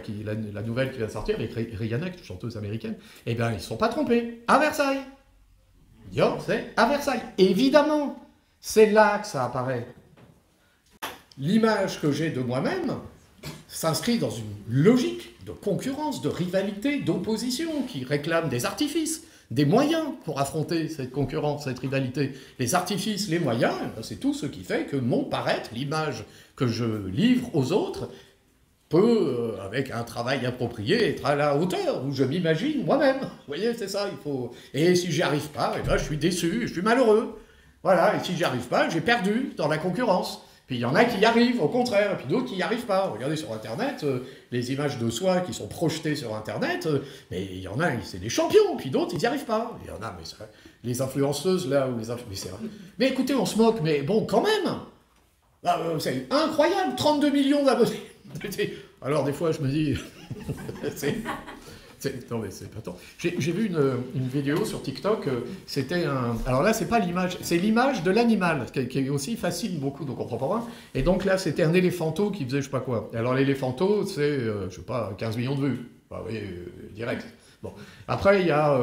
la nouvelle qui vient de sortir, avec Rihanna, qui est une chanteuse américaine. Eh bien, ils ne se sont pas trompés. À Versailles. Dior, c'est à Versailles. Évidemment, c'est là que ça apparaît. L'image que j'ai de moi-même s'inscrit dans une logique de concurrence, de rivalité, d'opposition, qui réclame des artifices, des moyens pour affronter cette concurrence, cette rivalité. Les artifices, les moyens, c'est tout ce qui fait que mon paraître, l'image que je livre aux autres, peut, avec un travail approprié, être à la hauteur où je m'imagine moi-même. Vous voyez, c'est ça, il faut... Et si j'y arrive pas, eh ben, je suis déçu, je suis malheureux. Voilà, et si j'y arrive pas, j'ai perdu dans la concurrence. Puis il y en a qui y arrivent, au contraire, et puis d'autres qui n'y arrivent pas. Regardez sur Internet, les images de soi qui sont projetées sur Internet, mais il y en a, c'est des champions, puis d'autres, ils n'y arrivent pas. Il y en a, mais les influenceuses, là, ou mais écoutez, on se moque, mais bon, quand même, c'est incroyable, 32 millions d'abonnés. Alors des fois, je me dis... Non mais c'est pas tant. J'ai vu une vidéo sur TikTok, c'était un... Alors là, c'est pas l'image, c'est l'image de l'animal, qui aussi fascine beaucoup, donc on comprend pas. Et donc là, c'était un éléphanto qui faisait je sais pas quoi. Alors l'éléphanto, c'est, je sais pas, 15 millions de vues. Bah, vous voyez, direct. Bon. Après, il y a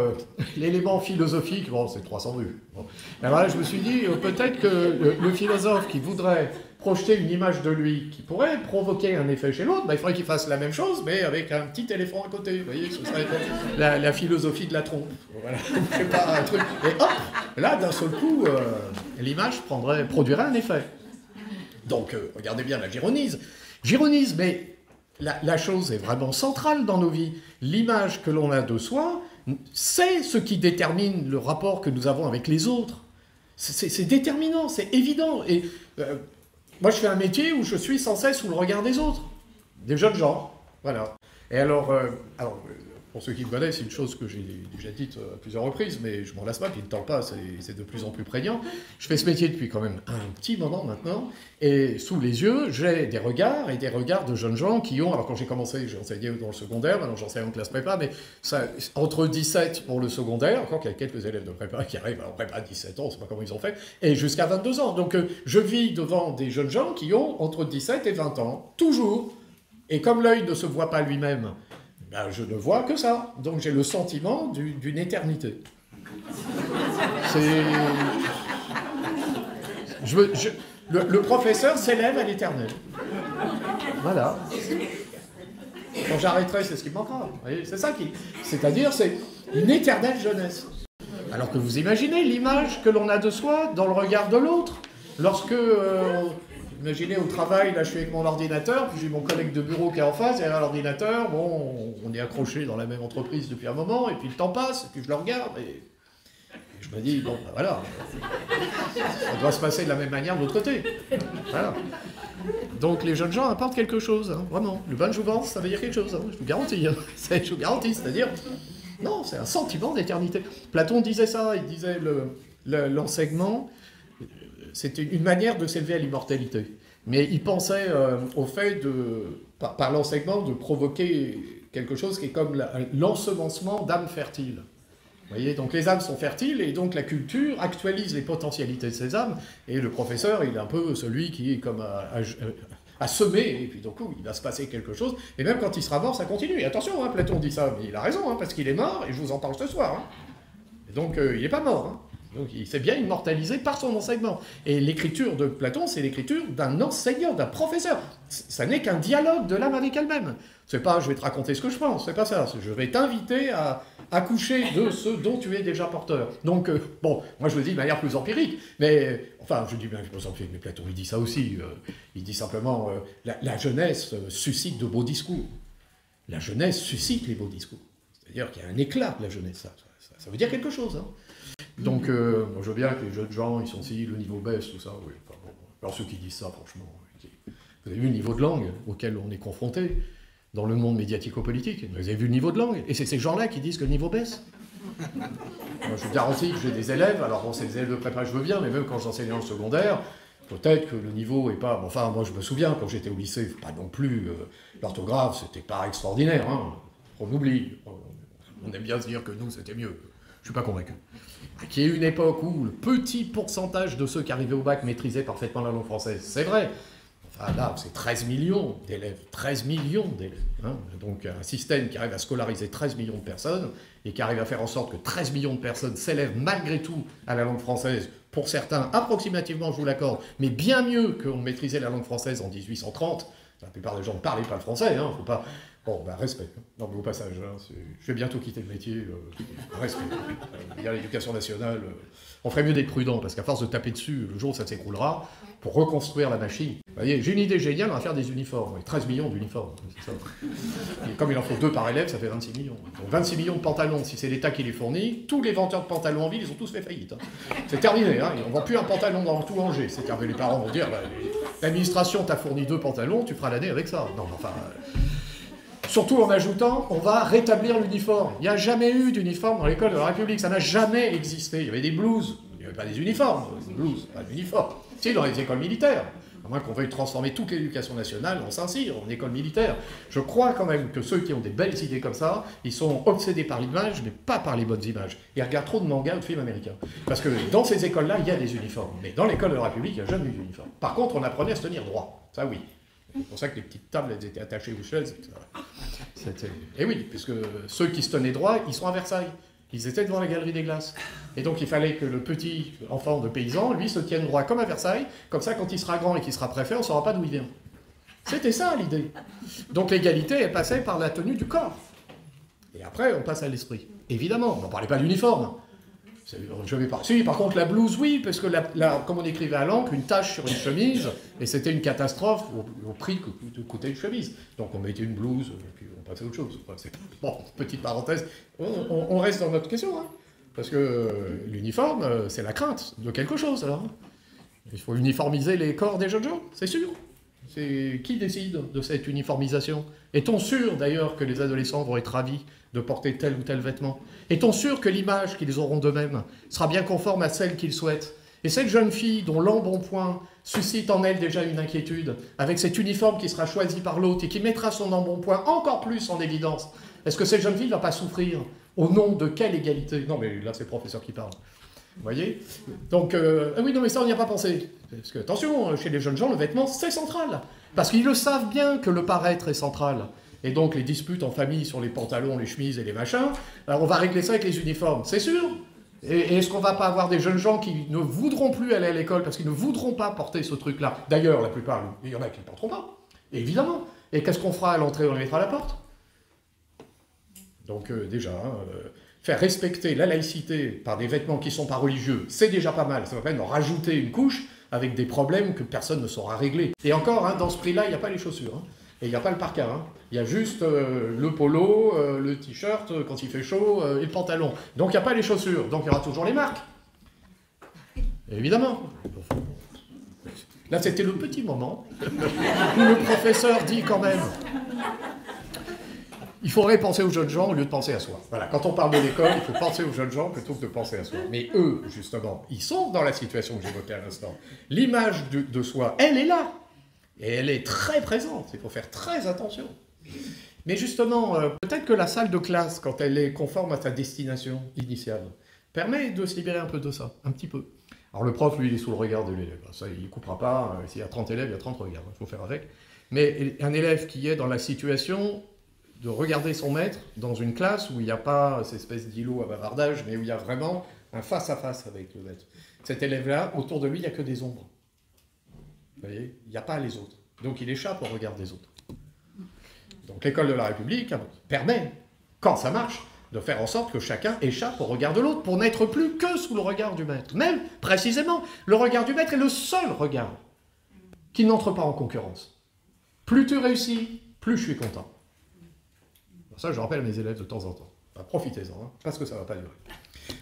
l'élément philosophique, bon, c'est 300 vues. Bon. Alors là, je me suis dit, peut-être que le philosophe qui voudrait projeter une image de lui qui pourrait provoquer un effet chez l'autre, bah, il faudrait qu'il fasse la même chose, mais avec un petit éléphant à côté. Vous voyez, ce serait la philosophie de la trompe. Voilà. C'est pas un truc. Et hop, là, d'un seul coup, l'image produirait un effet. Donc, regardez bien la Gironise. Gironise, mais la chose est vraiment centrale dans nos vies. L'image que l'on a de soi, c'est ce qui détermine le rapport que nous avons avec les autres. C'est déterminant, c'est évident. Et moi, je fais un métier où je suis sans cesse sous le regard des autres, des jeunes gens. Voilà. Et alors, pour ceux qui me connaissent, c'est une chose que j'ai déjà dite à plusieurs reprises, mais je m'en lasse pas, puis le temps passe, c'est de plus en plus prégnant. Je fais ce métier depuis quand même un petit moment maintenant, et sous les yeux, j'ai des regards, et des regards de jeunes gens qui ont... Alors quand j'ai commencé, j'ai enseigné dans le secondaire, maintenant j'enseigne en classe prépa, mais ça, entre 17 pour le secondaire, encore qu'il y a quelques élèves de prépa qui arrivent en prépa à 17 ans, on ne sait pas comment ils ont fait, et jusqu'à 22 ans. Donc je vis devant des jeunes gens qui ont entre 17 et 20 ans, toujours. Et comme l'œil ne se voit pas lui-même, ben, je ne vois que ça. Donc j'ai le sentiment d'une éternité. C'est... Le professeur s'élève à l'éternel. Voilà. Quand j'arrêterai, c'est ce qui me manquera. Vous voyez, c'est ça qui... C'est-à-dire, c'est une éternelle jeunesse. Alors que vous imaginez l'image que l'on a de soi dans le regard de l'autre. Lorsque... Imaginez au travail, là je suis avec mon ordinateur, puis j'ai mon collègue de bureau qui est en face, derrière l'ordinateur, bon, on est accroché dans la même entreprise depuis un moment, et puis le temps passe, et puis je le regarde, et je me dis, bon, ben voilà, ça doit se passer de la même manière de l'autre côté. Voilà. Donc les jeunes gens apportent quelque chose, hein, vraiment. Le bain de jouvence, ça veut dire quelque chose, hein, je vous garantis. Hein. Je vous garantis, c'est-à-dire, non, c'est un sentiment d'éternité. Platon disait ça, il disait l'enseignement... C'était une manière de s'élever à l'immortalité. Mais il pensait au fait, par l'enseignement, de provoquer quelque chose qui est comme l'ensemencement d'âmes fertiles. Vous voyez, donc les âmes sont fertiles, et donc la culture actualise les potentialités de ces âmes, et le professeur, il est un peu celui qui est comme à semer, et puis donc il va se passer quelque chose, et même quand il sera mort, ça continue. Et attention, hein, Platon dit ça, mais il a raison, hein, parce qu'il est mort, et je vous en parle ce soir. Hein. Et donc il n'est pas mort, hein. Donc il s'est bien immortalisé par son enseignement. Et l'écriture de Platon, c'est l'écriture d'un enseignant, d'un professeur. Ça n'est qu'un dialogue de l'âme avec elle-même. C'est pas « je vais te raconter ce que je pense », c'est pas ça. Je vais t'inviter à accoucher de ce dont tu es déjà porteur. Donc, bon, moi je le dis de manière plus empirique, mais, enfin, je dis bien plus empirique, mais Platon, il dit ça aussi. Il dit simplement la jeunesse suscite de beaux discours. La jeunesse suscite les beaux discours. C'est-à-dire qu'il y a un éclat de la jeunesse. Ça veut dire quelque chose, hein. Donc, je veux bien que les jeunes gens, ils sont si, le niveau baisse, tout ça, oui. Enfin, bon. Alors ceux qui disent ça, franchement, vous avez vu le niveau de langue auquel on est confronté dans le monde médiatico-politique, vous avez vu le niveau de langue, et c'est ces gens-là qui disent que le niveau baisse. Moi, je vous garantis que j'ai des élèves, alors bon, c'est des élèves de prépa, je veux bien, mais même quand j'enseignais dans le secondaire, peut-être que le niveau est pas... Enfin, moi, je me souviens, quand j'étais au lycée, pas non plus... l'orthographe, c'était pas extraordinaire, hein. On oublie. On aime bien se dire que nous, c'était mieux. Je suis pas convaincu. Qu'il y ait une époque où le petit pourcentage de ceux qui arrivaient au bac maîtrisaient parfaitement la langue française, c'est vrai. Enfin là, c'est 13 millions d'élèves. 13 millions d'élèves. Hein. Donc un système qui arrive à scolariser 13 millions de personnes et qui arrive à faire en sorte que 13 millions de personnes s'élèvent malgré tout à la langue française, pour certains approximativement, je vous l'accorde, mais bien mieux qu'on maîtrisait la langue française en 1830. La plupart des gens ne parlaient pas le français, hein, faut pas... Bon, ben, respect. Non, mais au passage, hein, je vais bientôt quitter le métier. Respect. Il y a l'éducation nationale. On ferait mieux d'être prudent, parce qu'à force de taper dessus, le jour où ça s'écroulera, pour reconstruire la machine. Vous voyez, j'ai une idée géniale, on va faire des uniformes. 13 millions d'uniformes, c'est ça. Et comme il en faut 2 par élève, ça fait 26 millions. Donc 26 millions de pantalons, si c'est l'État qui les fournit, tous les vendeurs de pantalons en ville, ils ont tous fait faillite. Hein. C'est terminé, hein. On ne vend plus un pantalon dans tout Angers. C'est terminé. Les parents vont dire, bah, l'administration t'a fourni 2 pantalons, tu feras l'année avec ça. Non, mais enfin... Surtout en ajoutant, on va rétablir l'uniforme. Il n'y a jamais eu d'uniforme dans l'école de la République, ça n'a jamais existé. Il y avait des blouses, il n'y avait pas des uniformes, des blouses, pas d'uniformes. Si, dans les écoles militaires, à moins qu'on veuille transformer toute l'éducation nationale en Saint-Cyr, en école militaire. Je crois quand même que ceux qui ont des belles idées comme ça, ils sont obsédés par l'image, mais pas par les bonnes images. Ils regardent trop de mangas ou de films américains. Parce que dans ces écoles-là, il y a des uniformes. Mais dans l'école de la République, il n'y a jamais eu d'uniforme. Par contre, on apprenait à se tenir droit. Ça, oui. C'est pour ça que les petites tables, elles étaient attachées aux chaises. Et oui, puisque ceux qui se tenaient droit, ils sont à Versailles. Ils étaient devant la galerie des glaces. Et donc il fallait que le petit enfant de paysan, lui, se tienne droit comme à Versailles. Comme ça, quand il sera grand et qu'il sera préfet, on ne saura pas d'où il vient. C'était ça l'idée. Donc l'égalité, elle passait par la tenue du corps. Et après, on passe à l'esprit. Évidemment, on ne parlait pas d'uniforme. Je vais pas. Si, par contre, la blouse, oui, parce que, comme on écrivait à l'encre, une tache sur une chemise, et c'était une catastrophe au prix que coûtait une chemise. Donc on mettait une blouse, et puis on passait à autre chose. Bon, petite parenthèse, on reste dans notre question, hein, parce que l'uniforme, c'est la crainte de quelque chose, alors. Il faut uniformiser les corps des jeunes gens, c'est sûr. C'est qui décide de cette uniformisation? Est-on sûr d'ailleurs que les adolescents vont être ravis de porter tel ou tel vêtement? Est-on sûr que l'image qu'ils auront d'eux-mêmes sera bien conforme à celle qu'ils souhaitent? Et cette jeune fille dont l'embonpoint suscite en elle déjà une inquiétude, avec cet uniforme qui sera choisi par l'autre et qui mettra son embonpoint encore plus en évidence, est-ce que cette jeune fille ne va pas souffrir? Au nom de quelle égalité? Non mais là c'est le professeur qui parle. Vous voyez? Donc, oui, non, mais ça, on n'y a pas pensé. Parce que, attention, chez les jeunes gens, le vêtement, c'est central. Parce qu'ils le savent bien que le paraître est central. Et donc, les disputes en famille sur les pantalons, les chemises et les machins, alors on va régler ça avec les uniformes, c'est sûr. Et est-ce qu'on va pas avoir des jeunes gens qui ne voudront plus aller à l'école parce qu'ils ne voudront pas porter ce truc-là? D'ailleurs, la plupart, il y en a qui ne porteront pas, évidemment. Et qu'est-ce qu'on fera à l'entrée? On les mettra à la porte. Donc, déjà... faire respecter la laïcité par des vêtements qui ne sont pas religieux, c'est déjà pas mal. Ça va pas en rajouter une couche avec des problèmes que personne ne saura régler. Et encore, hein, dans ce prix-là, il n'y a pas les chaussures. Hein, et il n'y a pas le parka. Hein, il y a juste le polo, le t-shirt quand il fait chaud et le pantalon. Donc il n'y a pas les chaussures. Donc il y aura toujours les marques. Évidemment. Là, c'était le petit moment où le professeur dit quand même... Il faudrait penser aux jeunes gens au lieu de penser à soi. Voilà, quand on parle de l'école, il faut penser aux jeunes gens plutôt que de penser à soi. Mais eux, justement, ils sont dans la situation que j'évoquais à l'instant. L'image de soi, elle est là. Et elle est très présente. Il faut faire très attention. Mais justement, peut-être que la salle de classe, quand elle est conforme à sa destination initiale, permet de se libérer un peu de ça, un petit peu. Alors le prof, lui, il est sous le regard de l'élève. Ça, il ne coupera pas. S'il y a 30 élèves, il y a 30 regards. Il faut faire avec. Mais un élève qui est dans la situation... de regarder son maître dans une classe où il n'y a pas cette espèce d'îlot à bavardage, mais où il y a vraiment un face-à-face avec le maître. Cet élève-là, autour de lui, il n'y a que des ombres. Vous voyez? Il n'y a pas les autres. Donc il échappe au regard des autres. Donc l'école de la République permet, quand ça marche, de faire en sorte que chacun échappe au regard de l'autre pour n'être plus que sous le regard du maître. Même, précisément, le regard du maître est le seul regard qui n'entre pas en concurrence. Plus tu réussis, plus je suis content. Ça, je rappelle à mes élèves de temps en temps. Bah, profitez-en, hein, parce que ça ne va pas durer.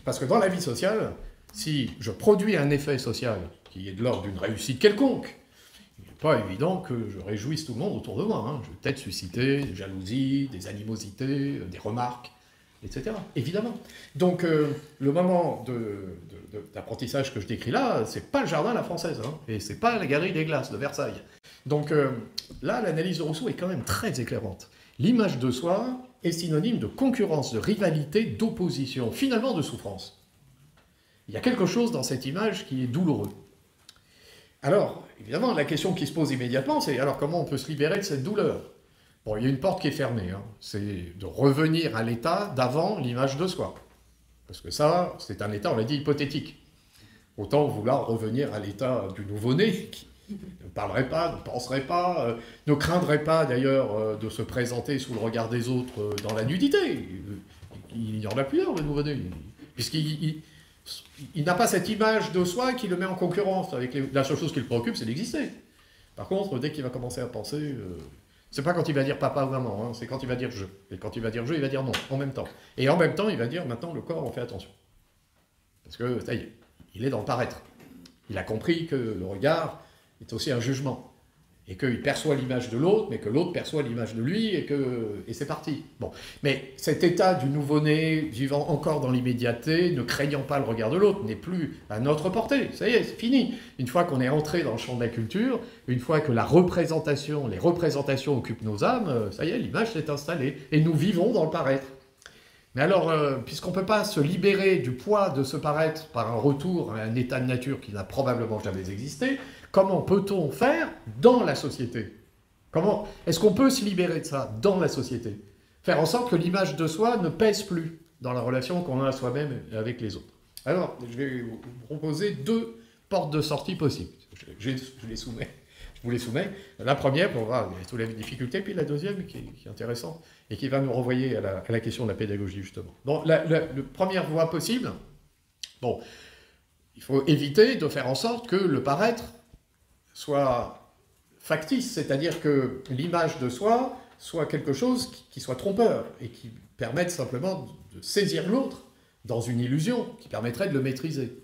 Parce que dans la vie sociale, si je produis un effet social qui est de l'ordre d'une réussite quelconque, il n'est pas évident que je réjouisse tout le monde autour de moi. Hein. Je vais peut-être susciter des jalousies, des animosités, des remarques, etc. Évidemment. Donc, le moment d'apprentissage que je décris là, c'est pas le jardin à la française, hein, et c'est pas la galerie des glaces de Versailles. Donc là, l'analyse de Rousseau est quand même très éclairante. L'image de soi est synonyme de concurrence, de rivalité, d'opposition, finalement de souffrance. Il y a quelque chose dans cette image qui est douloureux. Alors, évidemment, la question qui se pose immédiatement, c'est alors comment on peut se libérer de cette douleur? Bon, il y a une porte qui est fermée, hein. C'est de revenir à l'état d'avant l'image de soi. Parce que ça, c'est un état, on l'a dit, hypothétique. Autant vouloir revenir à l'état du nouveau-né, ne parlerait pas, ne penserait pas, ne craindrait pas d'ailleurs de se présenter sous le regard des autres dans la nudité. Il n'y en a plus d'ailleurs, le nouveau-né, puisqu'il n'a pas cette image de soi qui le met en concurrence. La seule chose qui le préoccupe, c'est d'exister. Par contre, dès qu'il va commencer à penser, c'est pas quand il va dire papa ou maman, hein, c'est quand il va dire je. Et quand il va dire je, il va dire non, en même temps. Et en même temps, il va dire maintenant le corps, on fait attention. Parce que, ça y est, il est dans le paraître. Il a compris que le regard est aussi un jugement. Et qu'il perçoit l'image de l'autre, mais que l'autre perçoit l'image de lui, et c'est parti. Bon. Mais cet état du nouveau-né, vivant encore dans l'immédiateté, ne craignant pas le regard de l'autre, n'est plus à notre portée. Ça y est, c'est fini. Une fois qu'on est entré dans le champ de la culture, une fois que les représentations occupent nos âmes, ça y est, l'image s'est installée. Et nous vivons dans le paraître. Mais alors, puisqu'on ne peut pas se libérer du poids de ce paraître par un retour à un état de nature qui n'a probablement jamais existé, comment peut-on faire dans la société? Est-ce qu'on peut se libérer de ça dans la société? Faire en sorte que l'image de soi ne pèse plus dans la relation qu'on a à soi-même et avec les autres. Alors, je vais vous proposer 2 portes de sortie possibles. Je vous les soumets. La première, on va soulever les difficultés, puis la deuxième, qui est intéressante, et qui va nous renvoyer à la question de la pédagogie, justement. Bon, la première voie possible, bon, il faut éviter de faire en sorte que le paraître soit factice, c'est-à-dire que l'image de soi soit quelque chose qui soit trompeur, et qui permette simplement de saisir l'autre dans une illusion, qui permettrait de le maîtriser.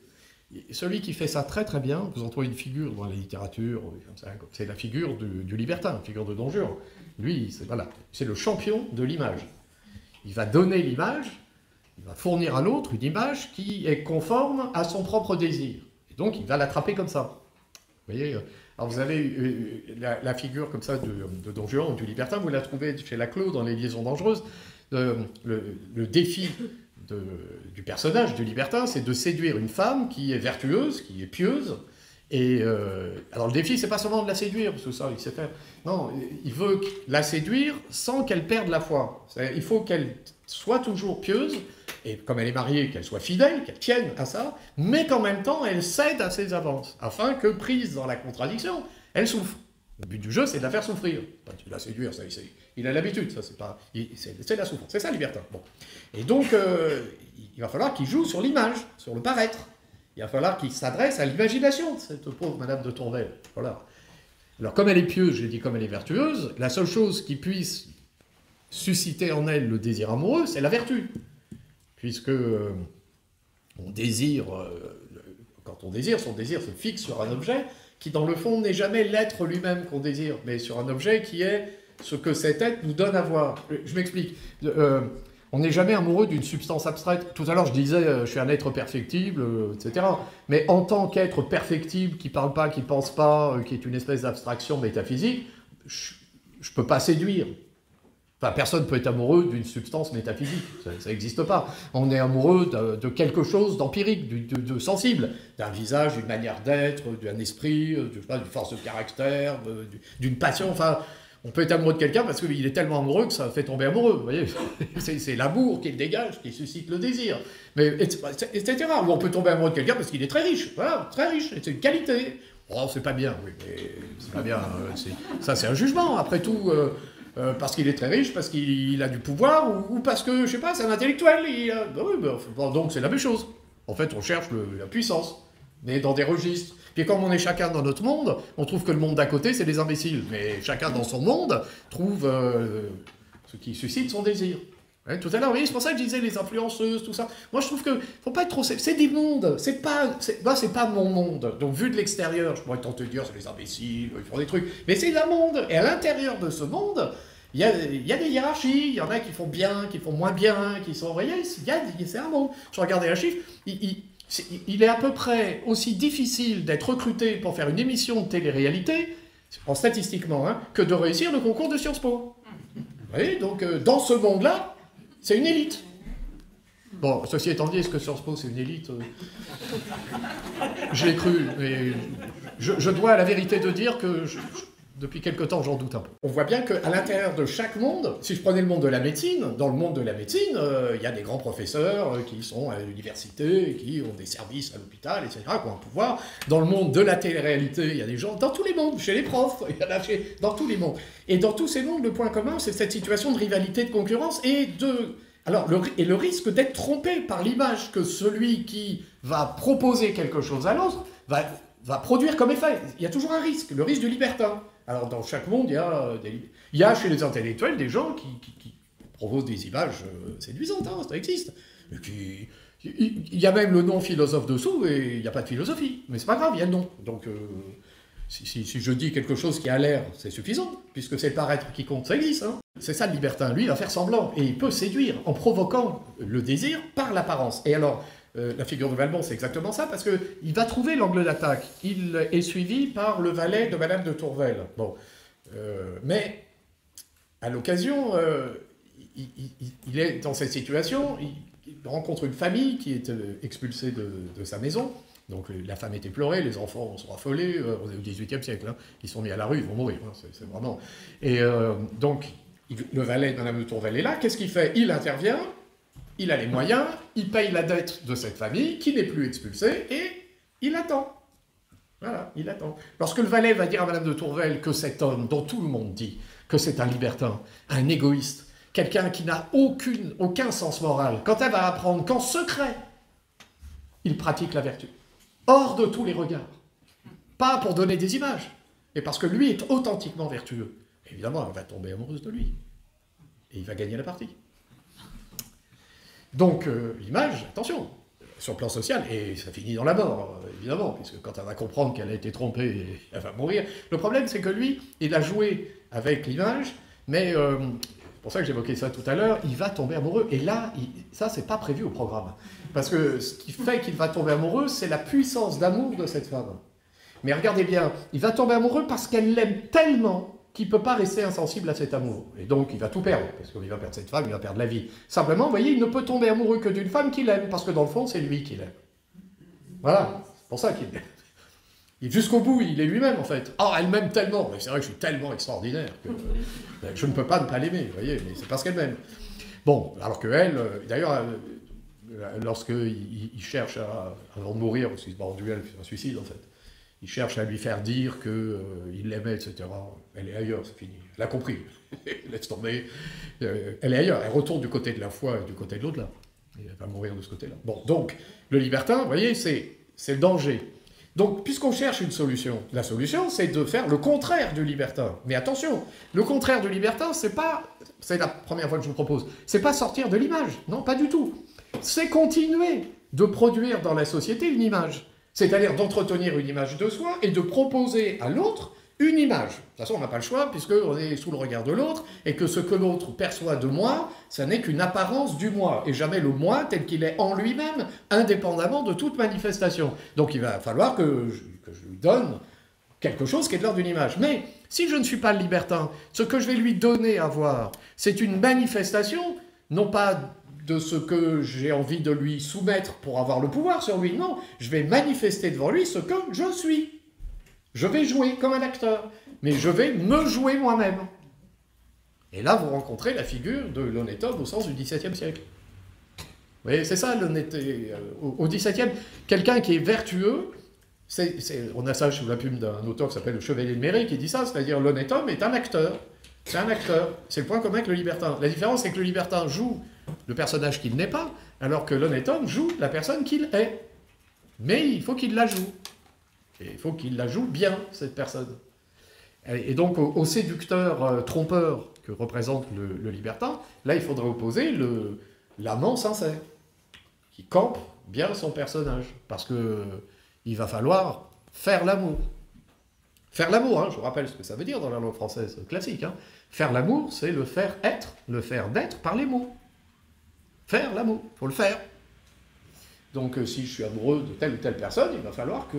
Et celui qui fait ça très très bien, vous en trouvez une figure dans la littérature, c'est la figure du libertin, la figure de Don Juan. Lui, c'est le champion de l'image. Il va donner l'image, il va fournir à l'autre une image qui est conforme à son propre désir. Et donc il va l'attraper comme ça. Vous voyez, alors vous avez la figure comme ça de Don Juan ou du libertin, vous la trouvez chez Laclos dans Les Liaisons dangereuses. Le défi du personnage du libertin, c'est de séduire une femme qui est vertueuse, qui est pieuse. Et alors le défi, c'est pas seulement de la séduire, parce que ça, il sait faire. Non, il veut la séduire sans qu'elle perde la foi. Il faut qu'elle soit toujours pieuse, et comme elle est mariée, qu'elle soit fidèle, qu'elle tienne à ça, mais qu'en même temps, elle cède à ses avances, afin que, prise dans la contradiction, elle souffre. Le but du jeu, c'est de la faire souffrir. Pas de la séduire, ça, il a l'habitude, ça, c'est la souffrance. C'est ça, libertin. Bon. Et donc, il va falloir qu'il joue sur l'image, sur le paraître. Il va falloir qu'il s'adresse à l'imagination de cette pauvre Madame de Tourvel. Voilà. Alors, comme elle est pieuse, j'ai dit comme elle est vertueuse, la seule chose qui puisse susciter en elle le désir amoureux, c'est la vertu. Puisque on désire, quand on désire, son désir se fixe sur un objet qui, dans le fond, n'est jamais l'être lui-même qu'on désire, mais sur un objet qui est ce que cet être nous donne à voir. Je m'explique. On n'est jamais amoureux d'une substance abstraite. Tout à l'heure, je disais, je suis un être perfectible, etc. Mais en tant qu'être perfectible, qui ne parle pas, qui ne pense pas, qui est une espèce d'abstraction métaphysique, je ne peux pas séduire. Enfin, personne ne peut être amoureux d'une substance métaphysique, ça n'existe pas. On est amoureux de quelque chose d'empirique, de sensible, d'un visage, d'une manière d'être, d'un esprit, d'une force de caractère, d'une passion, enfin... On peut être amoureux de quelqu'un parce qu'il est tellement amoureux que ça fait tomber amoureux, vous voyez. C'est l'amour qu'il dégage, qui suscite le désir. Mais, etc. Ou on peut tomber amoureux de quelqu'un parce qu'il est très riche. Voilà, très riche, c'est une qualité. Oh, c'est pas bien, oui, mais c'est pas bien. Ça, c'est un jugement, après tout. Parce qu'il est très riche, parce qu'il a du pouvoir, ou parce que, je sais pas, c'est un intellectuel. Bon, donc c'est la même chose. En fait, on cherche la puissance, mais dans des registres. Puis comme on est chacun dans notre monde, on trouve que le monde d'à côté, c'est des imbéciles. Mais chacun dans son monde trouve ce qui suscite son désir. Hein, tout à l'heure, vous voyez, c'est pour ça que je disais les influenceuses, tout ça. Moi, je trouve que faut pas être trop... C'est des mondes, c'est pas mon monde. Donc, vu de l'extérieur, je pourrais tenter de dire, c'est les imbéciles, ils font des trucs. Mais c'est un monde. Et à l'intérieur de ce monde, il y a des hiérarchies. Il y en a qui font bien, qui font moins bien, qui sont... Vous voyez, c'est un monde. Je regardais un chiffre, il est à peu près aussi difficile d'être recruté pour faire une émission de télé-réalité, statistiquement, hein, que de réussir le concours de Sciences Po. Vous voyez, donc dans ce monde-là, c'est une élite. Bon, ceci étant dit, est-ce que Sciences Po c'est une élite? Je l'ai cru, mais je dois à la vérité de dire que depuis quelque temps, j'en doute un peu. On voit bien qu'à l'intérieur de chaque monde, si je prenais le monde de la médecine, dans le monde de la médecine, il y a des grands professeurs qui sont à l'université, qui ont des services à l'hôpital, etc., qui ont un pouvoir. Dans le monde de la télé-réalité, il y a des gens, dans tous les mondes, chez les profs, il y en a dans tous les mondes. Et dans tous ces mondes, le point commun, c'est cette situation de rivalité, de concurrence et de... Alors, le risque d'être trompé par l'image que celui qui va proposer quelque chose à l'autre va produire comme effet. Il y a toujours un risque, le risque du libertin. Alors, dans chaque monde, il y a chez les intellectuels des gens qui proposent des images séduisantes, hein, ça existe. Il y a même le nom philosophe dessous et il n'y a pas de philosophie. Mais c'est pas grave, il y a le nom. Donc, si je dis quelque chose qui a l'air, c'est suffisant, puisque c'est le paraître qui compte, ça existe. Hein. C'est ça le libertin, lui, il va faire semblant. Et il peut séduire en provoquant le désir par l'apparence. Et alors, la figure de Valmont, c'est exactement ça, parce qu'il va trouver l'angle d'attaque. Il est suivi par le valet de Madame de Tourvel. Bon. Mais, à l'occasion, il est dans cette situation, il rencontre une famille qui est expulsée de sa maison. Donc la femme est éplorée, les enfants sont affolés, on est au XVIIIe siècle, hein, ils sont mis à la rue, ils vont mourir, hein, c'est vraiment... Et donc, le valet de Madame de Tourvel est là, qu'est-ce qu'il fait? Il intervient, il a les moyens, il paye la dette de cette famille, qui n'est plus expulsée, et il attend. Voilà, il attend. Lorsque le valet va dire à Madame de Tourvel que cet homme, dont tout le monde dit que c'est un libertin, un égoïste, quelqu'un qui n'a aucun sens moral, quand elle va apprendre qu'en secret, il pratique la vertu, hors de tous les regards, pas pour donner des images, mais parce que lui est authentiquement vertueux, évidemment, elle va tomber amoureuse de lui, et il va gagner la partie. Donc, l'image, attention, sur le plan social, et ça finit dans la mort, évidemment, puisque quand elle va comprendre qu'elle a été trompée, elle va mourir. Le problème, c'est que lui, il a joué avec l'image, mais c'est pour ça que j'évoquais ça tout à l'heure, il va tomber amoureux. Et là, ça, c'est pas prévu au programme. Parce que ce qui fait qu'il va tomber amoureux, c'est la puissance d'amour de cette femme. Mais regardez bien, il va tomber amoureux parce qu'elle l'aime tellement qu'il ne peut pas rester insensible à cet amour. Et donc, il va tout perdre, parce qu'il va perdre cette femme, il va perdre la vie. Simplement, vous voyez, il ne peut tomber amoureux que d'une femme qu'il aime, parce que dans le fond, c'est lui qui l'aime. Voilà, c'est pour ça qu'il l'aime. Et jusqu'au bout, il est lui-même, en fait. Oh, elle m'aime tellement, mais c'est vrai que je suis tellement extraordinaire que je ne peux pas ne pas l'aimer, vous voyez, mais c'est parce qu'elle m'aime. Bon, alors que elle, d'ailleurs, lorsqu'il cherche, avant de mourir, parce qu'il se bat en duel, c'est un suicide, en fait, il cherche à lui faire dire qu'il l'aimait, etc. Elle est ailleurs, c'est fini. Elle a compris. Laisse tomber. Elle est ailleurs. Elle retourne du côté de la foi et du côté de l'au-delà. Et elle va mourir de ce côté-là. Bon, donc, le libertin, vous voyez, c'est le danger. Donc, puisqu'on cherche une solution, la solution, c'est de faire le contraire du libertin. Mais attention, le contraire du libertin, c'est la première fois que je vous propose, c'est pas sortir de l'image. Non, pas du tout. C'est continuer de produire dans la société une image. C'est-à-dire d'entretenir une image de soi et de proposer à l'autre une image. De toute façon, on n'a pas le choix, puisqu'on est sous le regard de l'autre, et que ce que l'autre perçoit de moi, ça n'est qu'une apparence du moi, et jamais le moi tel qu'il est en lui-même, indépendamment de toute manifestation. Donc il va falloir que je lui donne quelque chose qui est de l'ordre d'une image. Mais si je ne suis pas le libertin, ce que je vais lui donner à voir, c'est une manifestation, non pas de ce que j'ai envie de lui soumettre pour avoir le pouvoir sur lui. Non, je vais manifester devant lui ce que je suis. Je vais jouer comme un acteur, mais je vais me jouer moi-même. Et là, vous rencontrez la figure de l'honnête homme au sens du XVIIe siècle. Vous voyez, c'est ça l'honnêteté. Au XVIIe, quelqu'un qui est vertueux, on a ça sous la plume d'un auteur qui s'appelle le Chevalier de Méré qui dit ça, c'est-à-dire l'honnête homme est un acteur. C'est un acteur. C'est le point commun avec le libertin. La différence, c'est que le libertin joue le personnage qu'il n'est pas, alors que l'honnête homme joue la personne qu'il est. Mais il faut qu'il la joue. Et il faut qu'il la joue bien, cette personne. Et donc, au séducteur trompeur que représente le libertin, là, il faudrait opposer l'amant sincère, qui campe bien son personnage. Parce qu'il va falloir faire l'amour. Faire l'amour, hein, je vous rappelle ce que ça veut dire dans la langue française classique. Hein. Faire l'amour, c'est le faire être, le faire d'être par les mots. Faire l'amour, il faut le faire. Donc si je suis amoureux de telle ou telle personne, il va falloir que,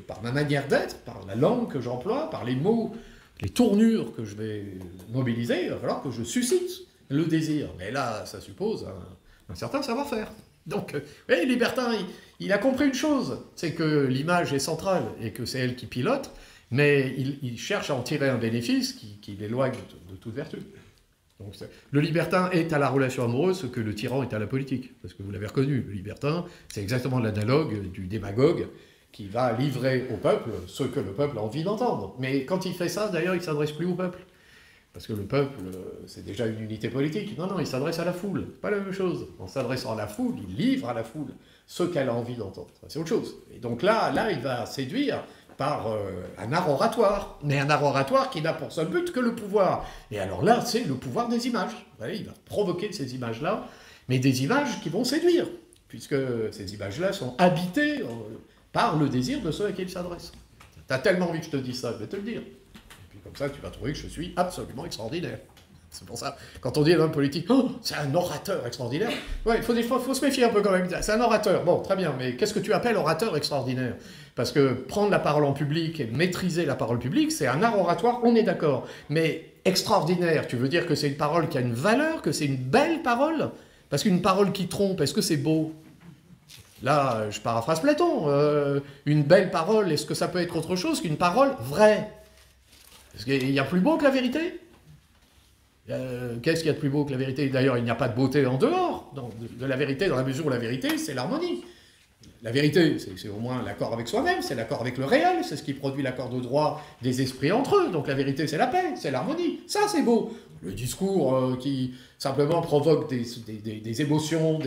par ma manière d'être, par la langue que j'emploie, par les mots, les tournures que je vais mobiliser, il va falloir que je suscite le désir. Mais là, ça suppose un certain savoir-faire. Donc, vous voyez, le libertin, il a compris une chose, c'est que l'image est centrale et que c'est elle qui pilote, mais il cherche à en tirer un bénéfice qui l'éloigne de toute vertu. Donc, le libertin est à la relation amoureuse ce que le tyran est à la politique. Parce que vous l'avez reconnu, le libertin, c'est exactement l'analogue du démagogue qui va livrer au peuple ce que le peuple a envie d'entendre. Mais quand il fait ça, d'ailleurs, il ne s'adresse plus au peuple. Parce que le peuple, c'est déjà une unité politique. Non, non, il s'adresse à la foule. Pas la même chose. En s'adressant à la foule, il livre à la foule ce qu'elle a envie d'entendre. C'est autre chose. Et donc là, il va séduire par un art oratoire, mais un art oratoire qui n'a pour seul but que le pouvoir. Et alors là, c'est le pouvoir des images. Vous voyez, il va provoquer ces images-là, mais des images qui vont séduire, puisque ces images-là sont habitées par le désir de ceux à qui il s'adresse. T'as tellement envie que je te dise ça, je vais te le dire. Et puis comme ça, tu vas trouver que je suis absolument extraordinaire. C'est pour ça, quand on dit à l'homme politique, oh, c'est un orateur extraordinaire, ouais, il faut se méfier un peu quand même. C'est un orateur, bon, très bien, mais qu'est-ce que tu appelles orateur extraordinaire? Parce que prendre la parole en public et maîtriser la parole publique, c'est un art oratoire, on est d'accord. Mais extraordinaire, tu veux dire que c'est une parole qui a une valeur, que c'est une belle parole? Parce qu'une parole qui trompe, est-ce que c'est beau? Là, je paraphrase Platon, une belle parole, est-ce que ça peut être autre chose qu'une parole vraie? Est-ce qu'il y a plus beau que la vérité? Qu'est-ce qu'il y a de plus beau que la vérité? D'ailleurs, il n'y a pas de beauté en dehors de la vérité, dans la mesure où la vérité, c'est l'harmonie. La vérité, c'est au moins l'accord avec soi-même, c'est l'accord avec le réel, c'est ce qui produit l'accord de droit des esprits entre eux. Donc la vérité, c'est la paix, c'est l'harmonie. Ça, c'est beau. Le discours qui simplement provoque des émotions,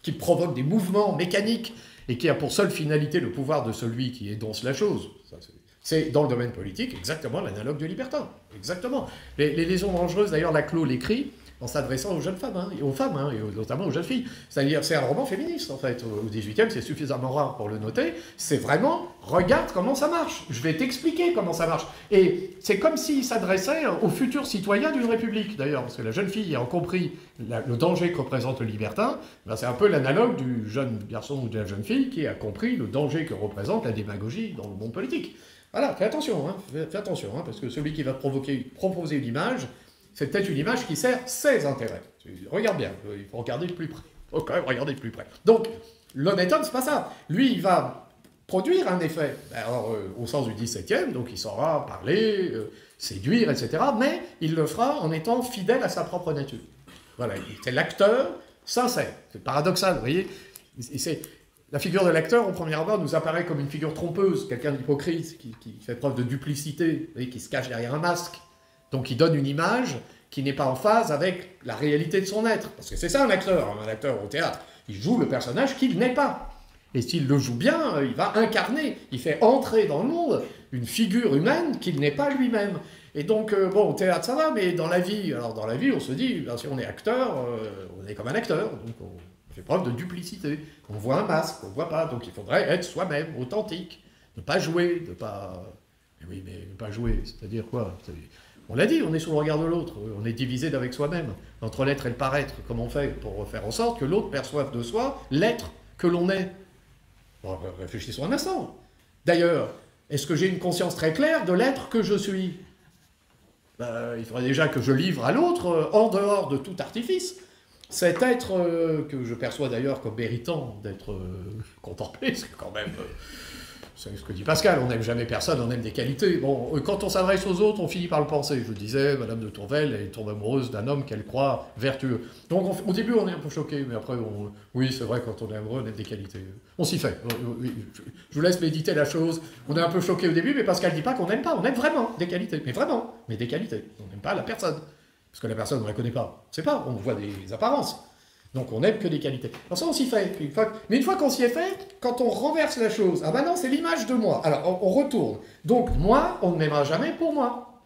qui provoque des mouvements mécaniques, et qui a pour seule finalité le pouvoir de celui qui énonce la chose. C'est dans le domaine politique exactement l'analogue du libertin. Exactement. Les liaisons dangereuses, d'ailleurs, Laclos l'écrit en s'adressant aux jeunes femmes, et aux femmes, et notamment aux jeunes filles. C'est-à-dire, c'est un roman féministe, en fait. Au XVIIIe, c'est suffisamment rare pour le noter. C'est vraiment, regarde comment ça marche. Je vais t'expliquer comment ça marche. Et c'est comme s'il s'adressait aux futurs citoyens d'une république, d'ailleurs, parce que la jeune fille ayant compris le danger que représente le libertin, ben c'est un peu l'analogue du jeune garçon ou de la jeune fille qui a compris le danger que représente la démagogie dans le monde politique. Voilà, fais attention, parce que celui qui va proposer une image, c'est peut-être une image qui sert ses intérêts. Regarde bien, il faut regarder de plus près. Il faut quand même regarder de plus près. Donc, l'honnête homme, c'est pas ça. Lui, il va produire un effet. Alors, au sens du XVIIe, donc il saura parler, séduire, etc. Mais il le fera en étant fidèle à sa propre nature. Voilà, c'est l'acteur sincère. C'est paradoxal, vous voyez. La figure de l'acteur, au premier abord, nous apparaît comme une figure trompeuse, quelqu'un d'hypocrite, qui fait preuve de duplicité, vous voyez, qui se cache derrière un masque. Donc il donne une image qui n'est pas en phase avec la réalité de son être. Parce que c'est ça un acteur au théâtre. Il joue le personnage qu'il n'est pas. Et s'il le joue bien, il va incarner, il fait entrer dans le monde une figure humaine qu'il n'est pas lui-même. Et donc, bon, au théâtre ça va, mais dans la vie, on se dit, ben, si on est acteur, on est comme un acteur. Donc on fait preuve de duplicité. On voit un masque, on ne voit pas. Donc il faudrait être soi-même, authentique. Ne pas jouer, ne pas... Oui, mais ne pas jouer, c'est-à-dire quoi? On l'a dit, on est sous le regard de l'autre, on est divisé d'avec soi-même, entre l'être et le paraître. Comment on fait pour faire en sorte que l'autre perçoive de soi l'être que l'on est? Bon, réfléchissons un instant. D'ailleurs, est-ce que j'ai une conscience très claire de l'être que je suis? Il faudrait déjà que je livre à l'autre, en dehors de tout artifice, cet être que je perçois d'ailleurs comme méritant d'être contemplé, c'est quand même... C'est ce que dit Pascal, on n'aime jamais personne, on aime des qualités. Bon, quand on s'adresse aux autres, on finit par le penser. Je disais, Madame de Tourvel, elle tombe amoureuse d'un homme qu'elle croit vertueux. Donc au début, on est un peu choqué, mais après, oui, c'est vrai, quand on est amoureux, on aime des qualités. On s'y fait. Je vous laisse méditer la chose. On est un peu choqué au début, mais Pascal ne dit pas qu'on n'aime pas, on aime vraiment des qualités. Mais vraiment, mais des qualités. On n'aime pas la personne. Parce que la personne, on ne la connaît pas. On ne sait pas, on voit des apparences. Donc on n'aime que des qualités. Alors ça, on s'y fait. Mais une fois qu'on s'y est fait, quand on renverse la chose, ah ben non, c'est l'image de moi. Alors on retourne. Donc moi, on ne m'aimera jamais pour moi.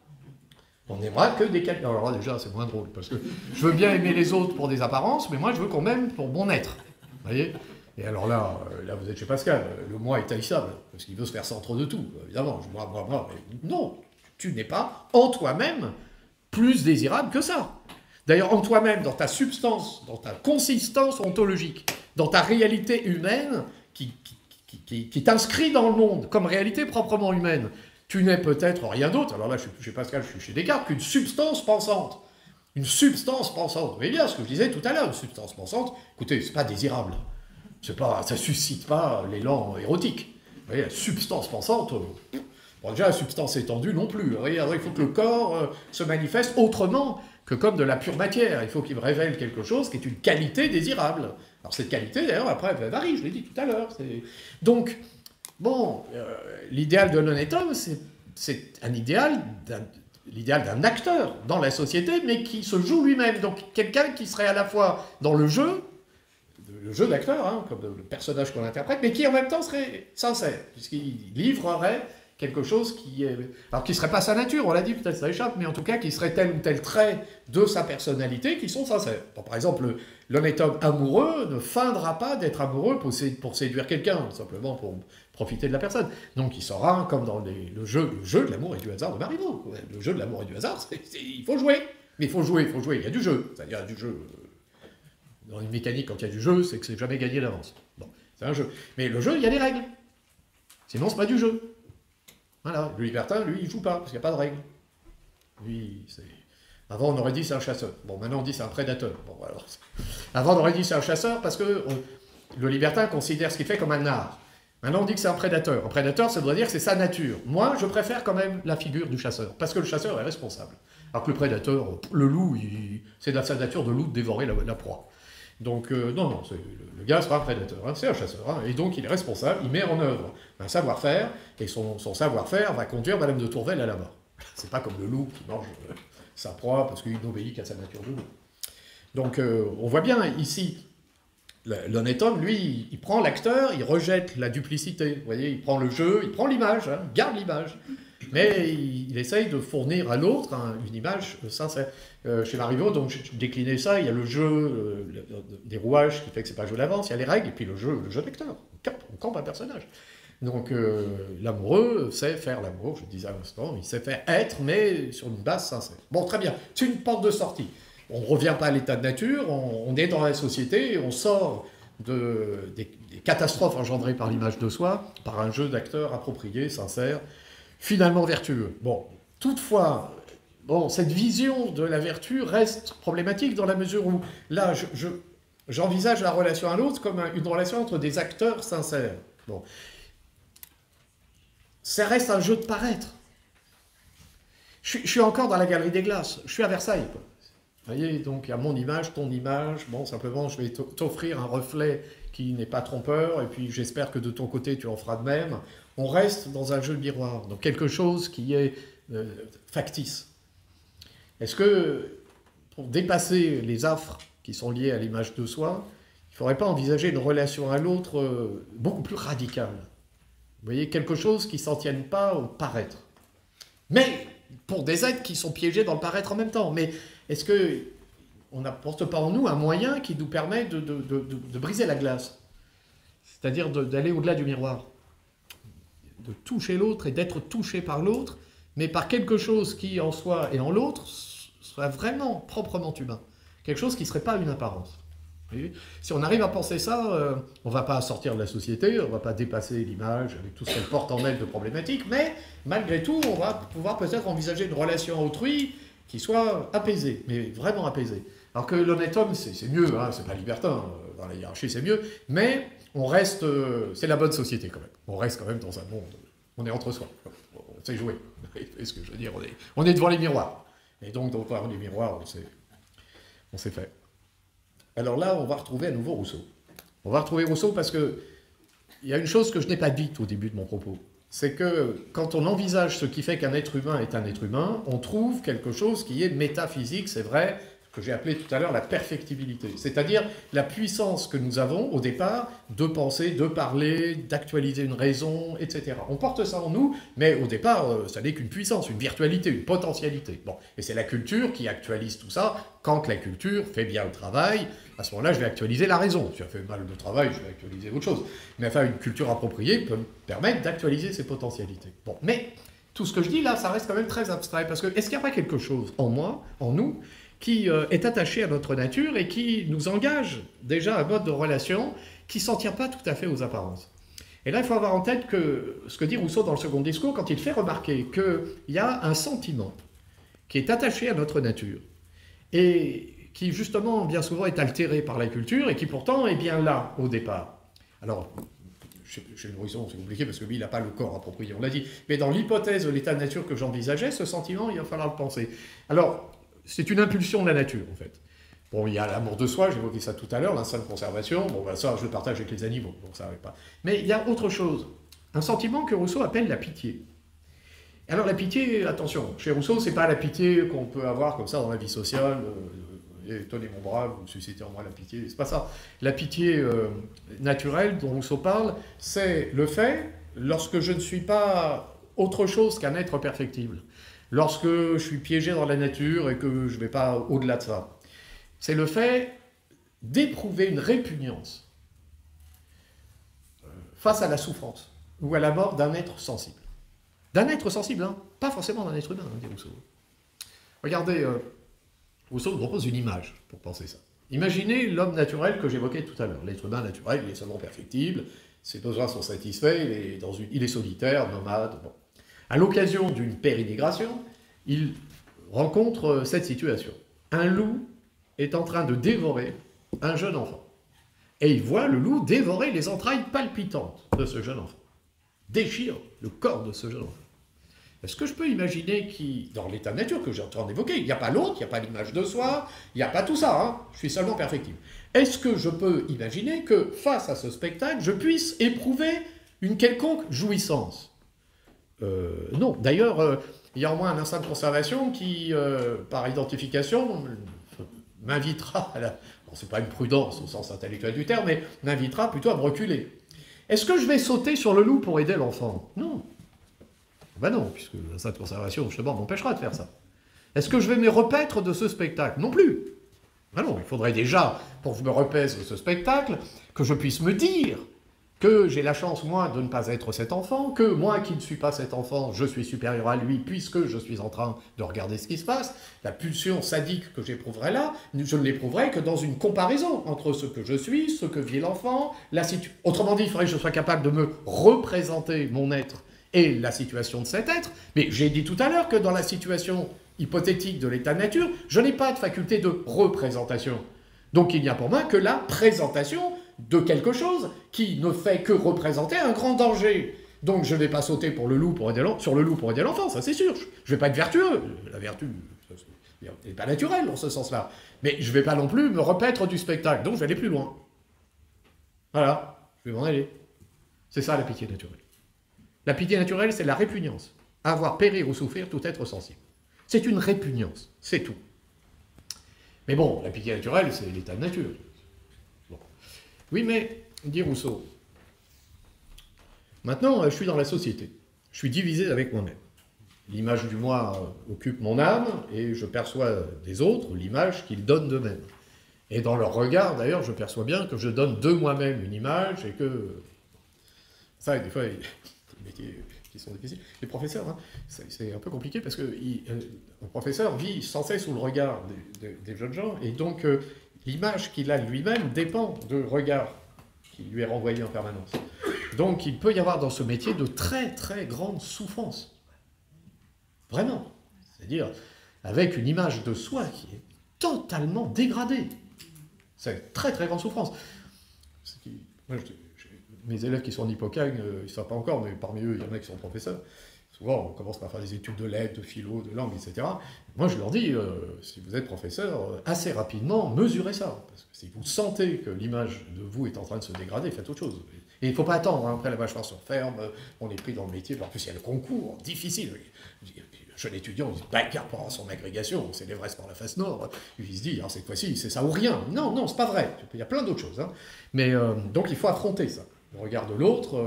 On n'aimera que des qualités. Alors là, déjà, c'est moins drôle, parce que je veux bien aimer les autres pour des apparences, mais moi, je veux qu'on m'aime pour mon être. Vous voyez? Et alors là, vous êtes chez Pascal, le moi est haïssable, parce qu'il veut se faire centre de tout, évidemment. Moi. Mais non, tu n'es pas en toi-même plus désirable que ça. D'ailleurs, en toi-même, dans ta substance, dans ta consistance ontologique, dans ta réalité humaine qui t'inscrit dans le monde comme réalité proprement humaine, tu n'es peut-être rien d'autre, alors là, je suis chez Pascal, je suis chez Descartes, qu'une substance pensante. Une substance pensante. Vous voyez bien ce que je disais tout à l'heure, une substance pensante, écoutez, c'est pas désirable. Ça suscite pas l'élan érotique. Vous voyez, la substance pensante, Bon, déjà, la substance étendue non plus. Vous voyez, alors, il faut que le corps se manifeste autrement que comme de la pure matière. Il faut qu'il me révèle quelque chose qui est une qualité désirable. Alors cette qualité, d'ailleurs, après, elle varie, je l'ai dit tout à l'heure. Donc, bon, l'idéal de l'honnête homme, c'est un idéal l'idéal d'un acteur dans la société, mais qui se joue lui-même. Donc quelqu'un qui serait à la fois dans le jeu d'acteur, hein, comme le personnage qu'on interprète, mais qui en même temps serait sincère, puisqu'il livrerait quelque chose qui est... Alors qui ne serait pas sa nature, on l'a dit, peut-être ça échappe, mais en tout cas qui serait tel ou tel trait de sa personnalité qui sont sincères. Bon, par exemple, l'honnête homme amoureux ne feindra pas d'être amoureux pour séduire quelqu'un, simplement pour profiter de la personne. Donc il saura, comme dans le jeu de l'amour et du hasard de Marivaux. Le jeu de l'amour et du hasard, il faut jouer. Mais il faut jouer, il y a du jeu. C'est-à-dire, il y a du jeu... Dans une mécanique, quand il y a du jeu, c'est que c'est jamais gagné d'avance. Bon, c'est un jeu. Mais le jeu, il y a des règles. Sinon, c'est pas du jeu. Voilà. Le libertin, lui, il joue pas, parce qu'il n'y a pas de règles. Lui, c'est... Avant, on aurait dit c'est un chasseur. Bon, maintenant, on dit c'est un prédateur. Bon, alors... Avant, on aurait dit c'est un chasseur, parce que le libertin considère ce qu'il fait comme un art. Maintenant, on dit que c'est un prédateur. Un prédateur, ça doit dire que c'est sa nature. Moi, je préfère quand même la figure du chasseur, parce que le chasseur est responsable. Alors que le prédateur, le loup, c'est de sa nature de loup de dévorer la proie. Donc, non, le gars sera un prédateur, hein, c'est un chasseur, hein, et donc il est responsable, il met en œuvre un savoir-faire, et son savoir-faire va conduire Madame de Tourvel à la mort. C'est pas comme le loup qui mange sa proie parce qu'il n'obéit qu'à sa nature de loup. Donc, on voit bien ici, l'honnête homme, lui, il prend l'acteur, il rejette la duplicité, vous voyez, il prend le jeu, il prend l'image, hein, il garde l'image. Mais il essaye de fournir à l'autre une image sincère. Chez Marivaux, donc j'ai décliné ça, il y a le jeu des rouages qui fait que c'est pas joué d'avance, il y a les règles, et puis le jeu d'acteur. On campe un personnage. Donc l'amoureux sait faire l'amour, je le disais à l'instant, il sait faire être, mais sur une base sincère. Bon, très bien, c'est une porte de sortie. On ne revient pas à l'état de nature, on est dans la société, on sort des catastrophes engendrées par l'image de soi, par un jeu d'acteur approprié, sincère, finalement vertueux. Bon, toutefois, bon, cette vision de la vertu reste problématique dans la mesure où, là, j'envisage la relation à l'autre comme une relation entre des acteurs sincères. Bon. Ça reste un jeu de paraître. Je suis encore dans la galerie des glaces, je suis à Versailles, quoi. Vous voyez, donc il y a mon image, ton image, bon, simplement, je vais t'offrir un reflet qui n'est pas trompeur, et puis j'espère que de ton côté, tu en feras de même. On reste dans un jeu de miroir, donc quelque chose qui est factice. Est-ce que, pour dépasser les affres qui sont liés à l'image de soi, il ne faudrait pas envisager une relation à l'autre beaucoup plus radicale? Vous voyez, quelque chose qui ne s'en tienne pas au paraître. Mais pour des êtres qui sont piégés dans le paraître en même temps. Mais est-ce qu'on n'apporte pas en nous un moyen qui nous permet de briser la glace? C'est-à-dire d'aller au-delà du miroir, de toucher l'autre et d'être touché par l'autre, mais par quelque chose qui, en soi et en l'autre, soit vraiment proprement humain. Quelque chose qui ne serait pas une apparence. Si on arrive à penser ça, on ne va pas sortir de la société, on ne va pas dépasser l'image avec tout ce qu'elle porte en elle de problématiques, mais malgré tout, on va pouvoir peut-être envisager une relation à autrui qui soit apaisée, mais vraiment apaisée. Alors que l'honnête homme, c'est mieux, hein, c'est pas libertin, dans la hiérarchie c'est mieux, mais on reste, c'est la bonne société quand même. On reste quand même dans un monde, on est entre soi, on sait jouer. C'est ce que je veux dire, on est devant les miroirs. Et donc, devant les miroirs, on s'est fait. Alors là, on va retrouver à nouveau Rousseau. On va retrouver Rousseau parce qu'il y a une chose que je n'ai pas dite au début de mon propos. C'est que quand on envisage ce qui fait qu'un être humain est un être humain, on trouve quelque chose qui est métaphysique, c'est vrai, que j'ai appelé tout à l'heure la perfectibilité. C'est-à-dire la puissance que nous avons au départ de penser, de parler, d'actualiser une raison, etc. On porte ça en nous, mais au départ, ça n'est qu'une puissance, une virtualité, une potentialité. Bon, et c'est la culture qui actualise tout ça. Quand la culture fait bien le travail, à ce moment-là, je vais actualiser la raison. Si elle fait mal le travail, je vais actualiser autre chose. Mais enfin, une culture appropriée peut me permettre d'actualiser ces potentialités. Bon, mais tout ce que je dis là, ça reste quand même très abstrait, parce que est-ce qu'il n'y a pas quelque chose en moi, en nous, qui est attaché à notre nature et qui nous engage déjà à un mode de relation qui ne s'en tient pas tout à fait aux apparences. Et là, il faut avoir en tête que ce que dit Rousseau dans le second discours, quand il fait remarquer qu'il y a un sentiment qui est attaché à notre nature et qui, justement, bien souvent est altéré par la culture et qui, pourtant, est bien là, au départ. Alors, chez Nourrisson, c'est compliqué parce que lui, il n'a pas le corps approprié, on l'a dit. Mais dans l'hypothèse de l'état de nature que j'envisageais, ce sentiment, il va falloir le penser. Alors, c'est une impulsion de la nature, en fait. Bon, il y a l'amour de soi, j'évoquais ça tout à l'heure, l'instinct de conservation. Bon, ben, ça, je le partage avec les animaux, donc ça n'arrive pas. Mais il y a autre chose. Un sentiment que Rousseau appelle la pitié. Alors, la pitié, attention, chez Rousseau, c'est pas la pitié qu'on peut avoir comme ça dans la vie sociale. Tenez mon bras, vous suscitez en moi la pitié, c'est pas ça. La pitié naturelle dont Rousseau parle, c'est le fait, lorsque je ne suis pas autre chose qu'un être perfectible, lorsque je suis piégé dans la nature et que je ne vais pas au-delà de ça, c'est le fait d'éprouver une répugnance face à la souffrance ou à la mort d'un être sensible. D'un être sensible, hein, pas forcément d'un être humain, hein, dit Rousseau. Regardez, Rousseau nous propose une image pour penser ça. Imaginez l'homme naturel que j'évoquais tout à l'heure. L'être humain naturel, il est seulement perfectible, ses besoins sont satisfaits, il est solitaire, nomade. Bon. À l'occasion d'une pérénigration, il rencontre cette situation. Un loup est en train de dévorer un jeune enfant. Et il voit le loup dévorer les entrailles palpitantes de ce jeune enfant. Déchire le corps de ce jeune enfant. Est-ce que je peux imaginer dans l'état de nature que j'ai en train d'évoquer, il n'y a pas l'autre, il n'y a pas l'image de soi, il n'y a pas tout ça, hein, je suis seulement perfectible. Est-ce que je peux imaginer que, face à ce spectacle, je puisse éprouver une quelconque jouissance? Non. D'ailleurs, il y a en moi un instinct de conservation qui, par identification, m'invitera à la... Bon, c'est pas une prudence au sens intellectuel du terme, mais m'invitera plutôt à me reculer. Est-ce que je vais sauter sur le loup pour aider l'enfant? Non. Ben non, puisque l'instinct de conservation, justement, m'empêchera de faire ça. Est-ce que je vais me repaître de ce spectacle? Non plus. Ben non, il faudrait déjà, pour que je me repaisse de ce spectacle, que je puisse me dire que j'ai la chance, moi, de ne pas être cet enfant, que moi qui ne suis pas cet enfant, je suis supérieur à lui, puisque je suis en train de regarder ce qui se passe. La pulsion sadique que j'éprouverai là, je ne l'éprouverai que dans une comparaison entre ce que je suis, ce que vit l'enfant, la situation. Autrement dit, il faudrait que je sois capable de me représenter mon être et la situation de cet être, mais j'ai dit tout à l'heure que dans la situation hypothétique de l'état de nature, je n'ai pas de faculté de représentation. Donc il n'y a pour moi que la présentation de quelque chose qui ne fait que représenter un grand danger. Donc je ne vais pas sauter sur le loup pour aider l'enfant, ça c'est sûr. Je ne vais pas être vertueux. La vertu n'est pas naturelle dans ce sens-là. Mais je ne vais pas non plus me repaître du spectacle, donc je vais aller plus loin. Voilà, je vais m'en aller. C'est ça la pitié naturelle. La pitié naturelle, c'est la répugnance. Avoir périr ou souffrir tout être sensible. C'est une répugnance, c'est tout. Mais bon, la pitié naturelle, c'est l'état de nature. Bon. Oui, mais, dit Rousseau, maintenant, je suis dans la société. Je suis divisé avec moi-même. L'image du moi occupe mon âme, et je perçois des autres l'image qu'ils donnent d'eux-mêmes. Et dans leur regard, d'ailleurs, je perçois bien que je donne de moi-même une image, et que... Ça, des fois... métiers qui sont difficiles. Les professeurs, hein, c'est un peu compliqué parce que un professeur vit sans cesse sous le regard des jeunes gens, et donc l'image qu'il a lui-même dépend du regard qui lui est renvoyé en permanence. Donc il peut y avoir dans ce métier de très très grandes souffrances. Vraiment. C'est-à-dire avec une image de soi qui est totalement dégradée. C'est très très grande souffrance. Moi, mes élèves qui sont en Hippocagne, ils ne savent pas encore, mais parmi eux, il y en a qui sont professeurs. Souvent, on commence par faire des études de lettres, de philo, de langue, etc. Moi, je leur dis, si vous êtes professeur, assez rapidement, mesurez ça. Parce que si vous sentez que l'image de vous est en train de se dégrader, faites autre chose. Et il ne faut pas attendre, hein, après la mâchoire se referme, on est pris dans le métier, en plus il y a le concours, difficile. Le jeune étudiant, il se bagarre pour son agrégation, c'est l'Everest par la face nord, il se dit, alors cette fois-ci, c'est ça ou rien. Non, non, c'est pas vrai, il y a plein d'autres choses. Hein. Mais donc il faut affronter ça. Le regard de l'autre,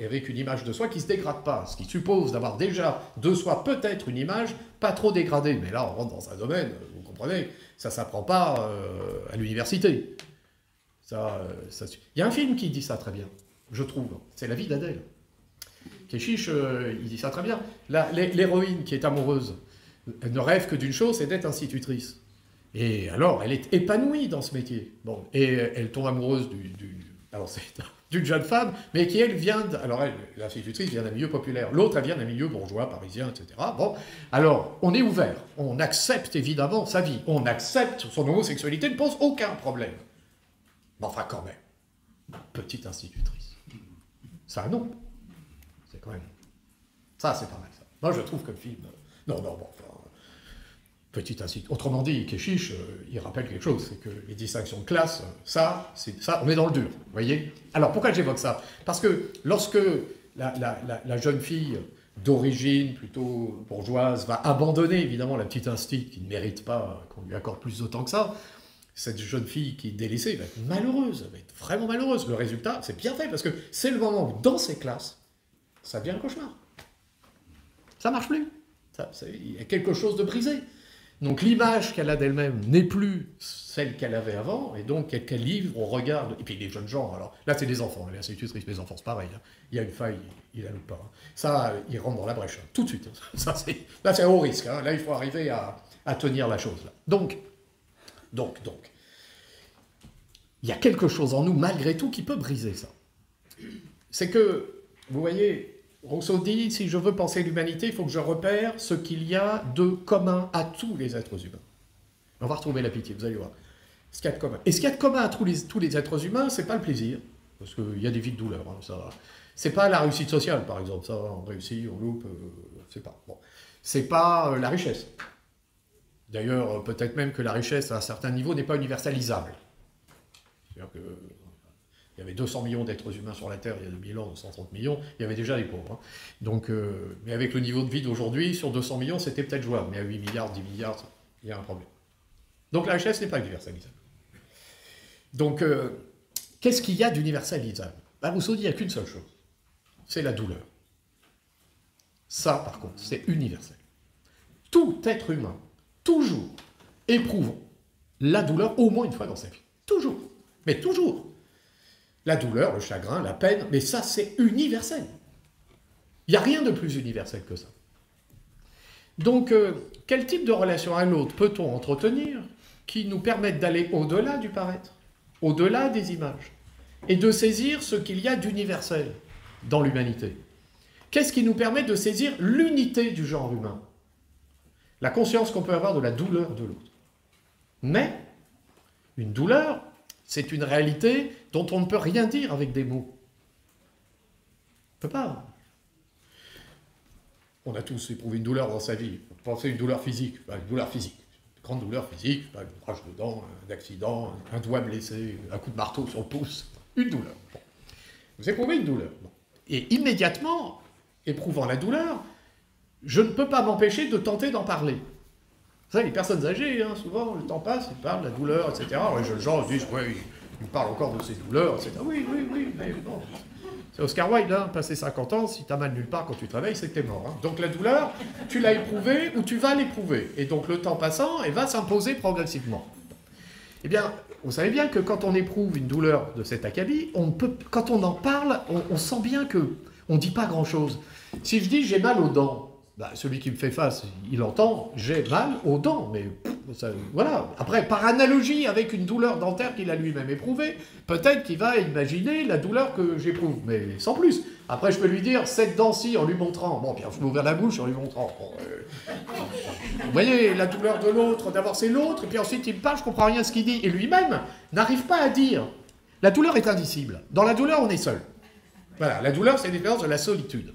avec une image de soi qui ne se dégrade pas, ce qui suppose d'avoir déjà de soi peut-être une image pas trop dégradée. Mais là, on rentre dans un domaine, vous comprenez, ça ne s'apprend pas à l'université. Il y a un film qui dit ça très bien, je trouve, c'est La vie d'Adèle. Keshish, il dit ça très bien. L'héroïne qui est amoureuse, elle ne rêve que d'une chose, c'est d'être institutrice. Et alors, elle est épanouie dans ce métier. Bon, et elle tombe amoureuse d'une jeune femme, mais qui, elle, vient... Alors, elle, l'institutrice, vient d'un milieu populaire. L'autre, elle vient d'un milieu bourgeois, parisien, etc. Bon, alors, on est ouvert. On accepte, évidemment, sa vie. On accepte son homosexualité, ne pose aucun problème. Mais enfin, quand même, petite institutrice. C'est un nom. C'est quand même... Ça, c'est pas mal, ça. Moi, je trouve que le film... Non, bon, enfin... Petit incite. Autrement dit, Keshish, il rappelle quelque chose, c'est que les distinctions de classe, ça, on est dans le dur, vous voyez. Alors, pourquoi j'évoque ça? Parce que lorsque la jeune fille d'origine plutôt bourgeoise va abandonner, évidemment, la petite instite qui ne mérite pas qu'on lui accorde plus de temps que ça, cette jeune fille qui est délaissée va être malheureuse, va être vraiment malheureuse. Le résultat, c'est bien fait, parce que c'est le moment où, dans ces classes, ça devient un cauchemar. Ça marche plus. Il y a quelque chose de brisé. Donc l'image qu'elle a d'elle-même n'est plus celle qu'elle avait avant, et donc qu'elle livre au regard de... Et puis les jeunes gens, alors là c'est des enfants, les institutrices, les enfants c'est pareil, hein. Il y a une faille, il la loupe pas. Hein. Ça, il rentre dans la brèche, hein, tout de suite. Là c'est un haut risque, hein. Là il faut arriver à tenir la chose. Là. Donc, il y a quelque chose en nous, malgré tout, qui peut briser ça. C'est que, vous voyez... Rousseau dit, si je veux penser l'humanité, il faut que je repère ce qu'il y a de commun à tous les êtres humains. On va retrouver la pitié, vous allez voir. Ce qu'il y a de commun. Et ce qu'il y a de commun à tous les êtres humains, c'est pas le plaisir, parce qu'il y a des vies de douleur, hein, ça. C'est pas la réussite sociale, par exemple, ça, on réussit, on loupe, c'est pas. Bon. C'est pas la richesse. D'ailleurs, peut-être même que la richesse, à un certain niveau, n'est pas universalisable. C'est-à-dire que... Il y avait 200 millions d'êtres humains sur la Terre il y a 2000 ans, 230 millions, il y avait déjà des pauvres. Hein. Donc, mais avec le niveau de vie d'aujourd'hui, sur 200 millions, c'était peut-être jouable, mais à 8 milliards, 10 milliards, il y a un problème. Donc la richesse n'est pas universalisable. Donc, qu'est-ce qu'il y a d'universalisable? Rousseau dit qu'il n'y a qu'une seule chose, c'est la douleur. Ça, par contre, c'est universel. Tout être humain, toujours, éprouve la douleur au moins une fois dans sa vie. Toujours. Mais toujours. La douleur, le chagrin, la peine, mais ça, c'est universel. Il n'y a rien de plus universel que ça. Donc, quel type de relation à l'autre peut-on entretenir qui nous permette d'aller au-delà du paraître, au-delà des images, et de saisir ce qu'il y a d'universel dans l'humanité? Qu'est-ce qui nous permet de saisir l'unité du genre humain? La conscience qu'on peut avoir de la douleur de l'autre. Mais, une douleur... c'est une réalité dont on ne peut rien dire avec des mots. On ne peut pas. On a tous éprouvé une douleur dans sa vie. Pensez à une douleur physique. Une douleur physique. Une grande douleur physique. Une rage de dents, un accident, un doigt blessé, un coup de marteau sur le pouce. Une douleur. Bon. Vous éprouvez une douleur. Bon. Et immédiatement, éprouvant la douleur, je ne peux pas m'empêcher de tenter d'en parler. Ça, les personnes âgées, hein, souvent, le temps passe, ils parlent de la douleur, etc. Alors les jeunes gens disent, ouais, ils parlent encore de ces douleurs, etc. Oui, mais bon. C'est Oscar Wilde, hein, passé 50 ans, si t'as mal nulle part quand tu te réveilles, c'est que t'es mort. Hein. Donc la douleur, tu l'as éprouvée ou tu vas l'éprouver. Et donc le temps passant, elle va s'imposer progressivement. Eh bien, vous savez bien que quand on éprouve une douleur de cet acabit, quand on en parle, on sent bien qu'on ne dit pas grand-chose. Si je dis j'ai mal aux dents, celui qui me fait face, il entend « j'ai mal aux dents », mais voilà. Après, par analogie avec une douleur dentaire qu'il a lui-même éprouvée, peut-être qu'il va imaginer la douleur que j'éprouve, mais sans plus. Après, je peux lui dire « cette dent-ci » en lui montrant. Bon, puis je peux ouvrir la bouche en lui montrant. Bon, vous voyez, la douleur de l'autre, d'abord c'est l'autre, et puis ensuite il me parle, je comprends rien à ce qu'il dit, et lui-même n'arrive pas à dire. La douleur est indicible. Dans la douleur, on est seul. Voilà, la douleur, c'est la différence de la solitude.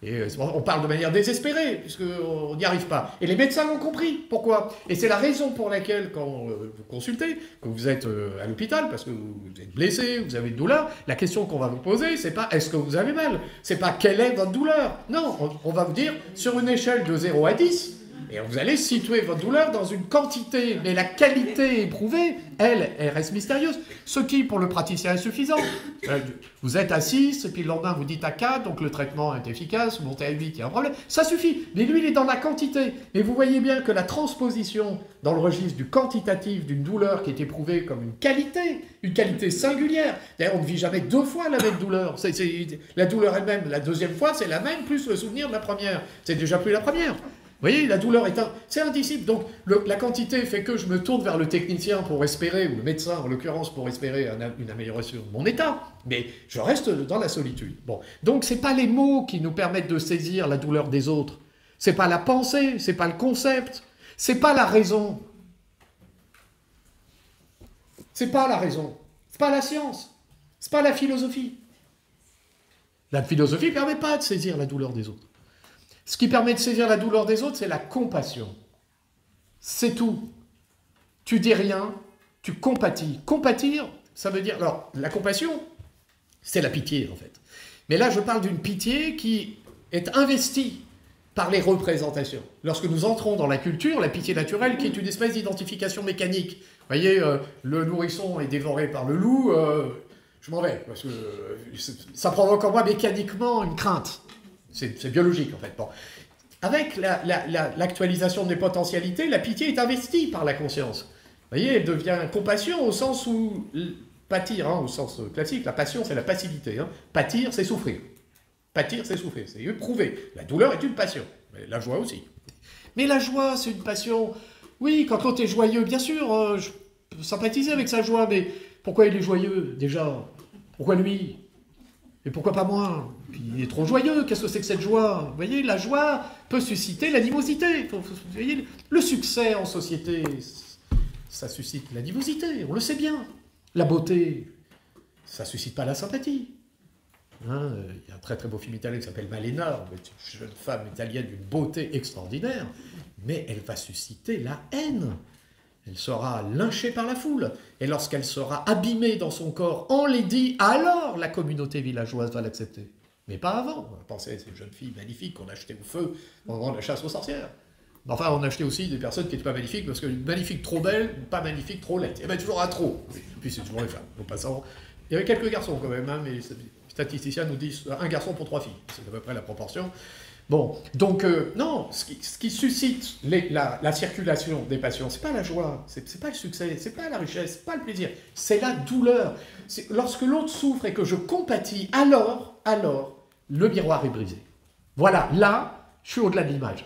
Et on parle de manière désespérée, puisqu'on n'y arrive pas. Et les médecins l'ont compris. Pourquoi? Et c'est la raison pour laquelle, quand vous consultez, que vous êtes à l'hôpital, parce que vous êtes blessé, vous avez une douleur, la question qu'on va vous poser, c'est pas « est-ce que vous avez mal ?» C'est pas « quelle est votre douleur ?» Non, on va vous dire, sur une échelle de 0 à 10, et vous allez situer votre douleur dans une quantité, mais la qualité éprouvée, elle reste mystérieuse. Ce qui, pour le praticien, est suffisant. Vous êtes à 6, et puis le lendemain, vous dites à 4, donc le traitement est efficace, vous montez à 8, il y a un problème. Ça suffit. Mais lui, il est dans la quantité. Mais vous voyez bien que la transposition dans le registre du quantitatif d'une douleur qui est éprouvée comme une qualité singulière. D'ailleurs, on ne vit jamais deux fois la même douleur. La douleur elle-même, la deuxième fois, c'est la même, plus le souvenir de la première. C'est déjà plus la première. Vous voyez, la douleur c'est indicible. Donc, la quantité fait que je me tourne vers le technicien pour espérer, ou le médecin en l'occurrence, pour espérer une amélioration de mon état. Mais je reste dans la solitude. Bon. Donc, ce n'est pas les mots qui nous permettent de saisir la douleur des autres. Ce n'est pas la pensée, ce n'est pas le concept, ce n'est pas la raison. Ce n'est pas la raison. Ce n'est pas la science. Ce n'est pas la philosophie. La philosophie ne permet pas de saisir la douleur des autres. Ce qui permet de saisir la douleur des autres, c'est la compassion. C'est tout. Tu dis rien, tu compatis. Compatir, ça veut dire... Alors, la compassion, c'est la pitié, en fait. Mais là, je parle d'une pitié qui est investie par les représentations. Lorsque nous entrons dans la culture, la pitié naturelle, qui est une espèce d'identification mécanique. Vous voyez, le nourrisson est dévoré par le loup, je m'en vais, parce que ça provoque en moi mécaniquement une crainte. C'est biologique, en fait. Bon. Avec l'actualisation des potentialités, la pitié est investie par la conscience. Vous voyez, elle devient compassion au sens où... Pâtir, au sens classique, la passion, c'est la passivité. Pâtir, c'est souffrir. Pâtir, c'est souffrir, c'est éprouver. La douleur est une passion, mais la joie aussi. Mais la joie, c'est une passion... Oui, quand l'autre est joyeux, bien sûr, je peux sympathiser avec sa joie, mais pourquoi il est joyeux, déjà? Pourquoi lui? Et pourquoi pas moi? Puis il est trop joyeux, qu'est-ce que c'est que cette joie? Vous voyez, la joie peut susciter l'animosité. Vous voyez, le succès en société, ça suscite l'animosité, on le sait bien. La beauté, ça ne suscite pas la sympathie. Il y a un très très beau film italien qui s'appelle Malena, une jeune femme italienne d'une beauté extraordinaire, mais elle va susciter la haine. Elle sera lynchée par la foule. Et lorsqu'elle sera abîmée dans son corps, enlaidie, alors la communauté villageoise va l'accepter. Mais pas avant. Pensez à ces jeunes filles magnifiques qu'on achetait au feu pendant la chasse aux sorcières. Enfin, on achetait aussi des personnes qui n'étaient pas magnifiques, parce qu'une magnifique trop belle, pas magnifique trop laide. Il y avait toujours un trop. Puis c'est toujours les femmes. Au passant, il y avait quelques garçons quand même, mais les statisticiens nous disent un garçon pour 3 filles. C'est à peu près la proportion. Bon, donc, non, ce qui suscite la circulation des passions, c'est pas la joie, c'est pas le succès, c'est pas la richesse, c'est pas le plaisir, c'est la douleur. Lorsque l'autre souffre et que je compatis, alors, le miroir est brisé. Voilà, là, je suis au-delà de l'image.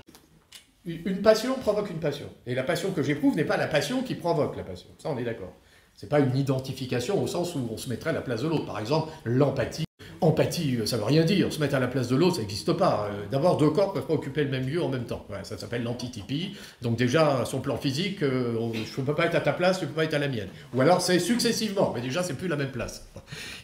Une passion provoque une passion. Et la passion que j'éprouve n'est pas la passion qui provoque la passion. Ça, on est d'accord. C'est pas une identification au sens où on se mettrait à la place de l'autre. Par exemple, l'empathie. Empathie, ça veut rien dire. Se mettre à la place de l'autre, ça n'existe pas. D'abord, 2 corps peuvent pas occuper le même lieu en même temps. Ouais, ça s'appelle l'antitypie. Donc déjà, sur le plan physique, je ne peux pas être à ta place, tu ne peux pas être à la mienne. Ou alors, c'est successivement. Mais déjà, c'est plus la même place.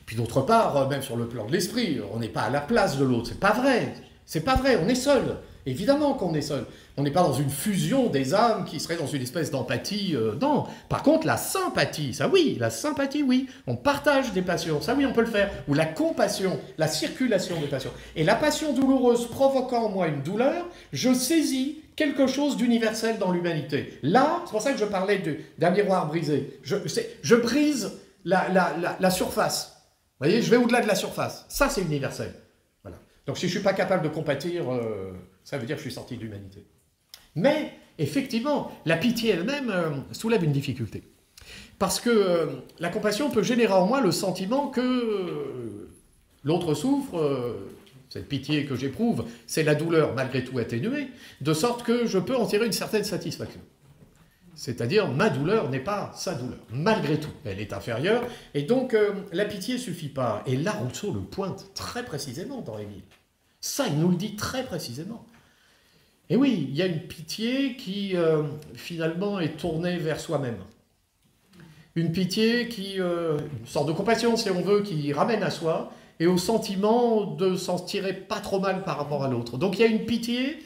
Puis d'autre part, même sur le plan de l'esprit, on n'est pas à la place de l'autre. C'est pas vrai. C'est pas vrai. On est seul. Évidemment qu'on est seul. On n'est pas dans une fusion des âmes qui serait dans une espèce d'empathie. Non. Par contre, la sympathie, ça oui. La sympathie, oui. On partage des passions. Ça oui, on peut le faire. Ou la compassion, la circulation des passions. Et la passion douloureuse provoquant en moi une douleur, je saisis quelque chose d'universel dans l'humanité. Là, c'est pour ça que je parlais d'un miroir brisé. Je brise la surface. Vous voyez, je vais au-delà de la surface. Ça, c'est universel. Voilà. Donc si je ne suis pas capable de compatir, ça veut dire que je suis sorti de l'humanité. Mais, effectivement, la pitié elle-même soulève une difficulté. Parce que la compassion peut générer en moi le sentiment que l'autre souffre, cette pitié que j'éprouve, c'est la douleur malgré tout atténuée, de sorte que je peux en tirer une certaine satisfaction. C'est-à-dire, ma douleur n'est pas sa douleur, malgré tout. Elle est inférieure, et donc la pitié ne suffit pas. Et là, Rousseau le pointe très précisément dans Émile. Ça, il nous le dit très précisément. Et oui, il y a une pitié qui, finalement, est tournée vers soi-même. Une pitié qui, une sorte de compassion, si on veut, qui ramène à soi, et au sentiment de s'en tirer pas trop mal par rapport à l'autre. Donc il y a une pitié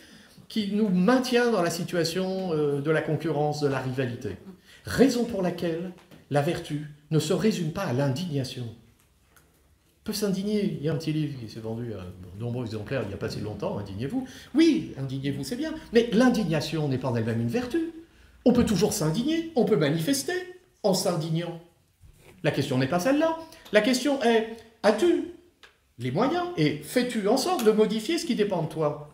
qui nous maintient dans la situation de la concurrence, de la rivalité. Raison pour laquelle la vertu ne se résume pas à l'indignation. On peut s'indigner. Il y a un petit livre qui s'est vendu à de nombreux exemplaires il n'y a pas si longtemps, Indignez-vous. Oui, indignez-vous, c'est bien, mais l'indignation n'est pas en elle-même une vertu. On peut toujours s'indigner, on peut manifester en s'indignant. La question n'est pas celle-là. La question est, as-tu les moyens et fais-tu en sorte de modifier ce qui dépend de toi?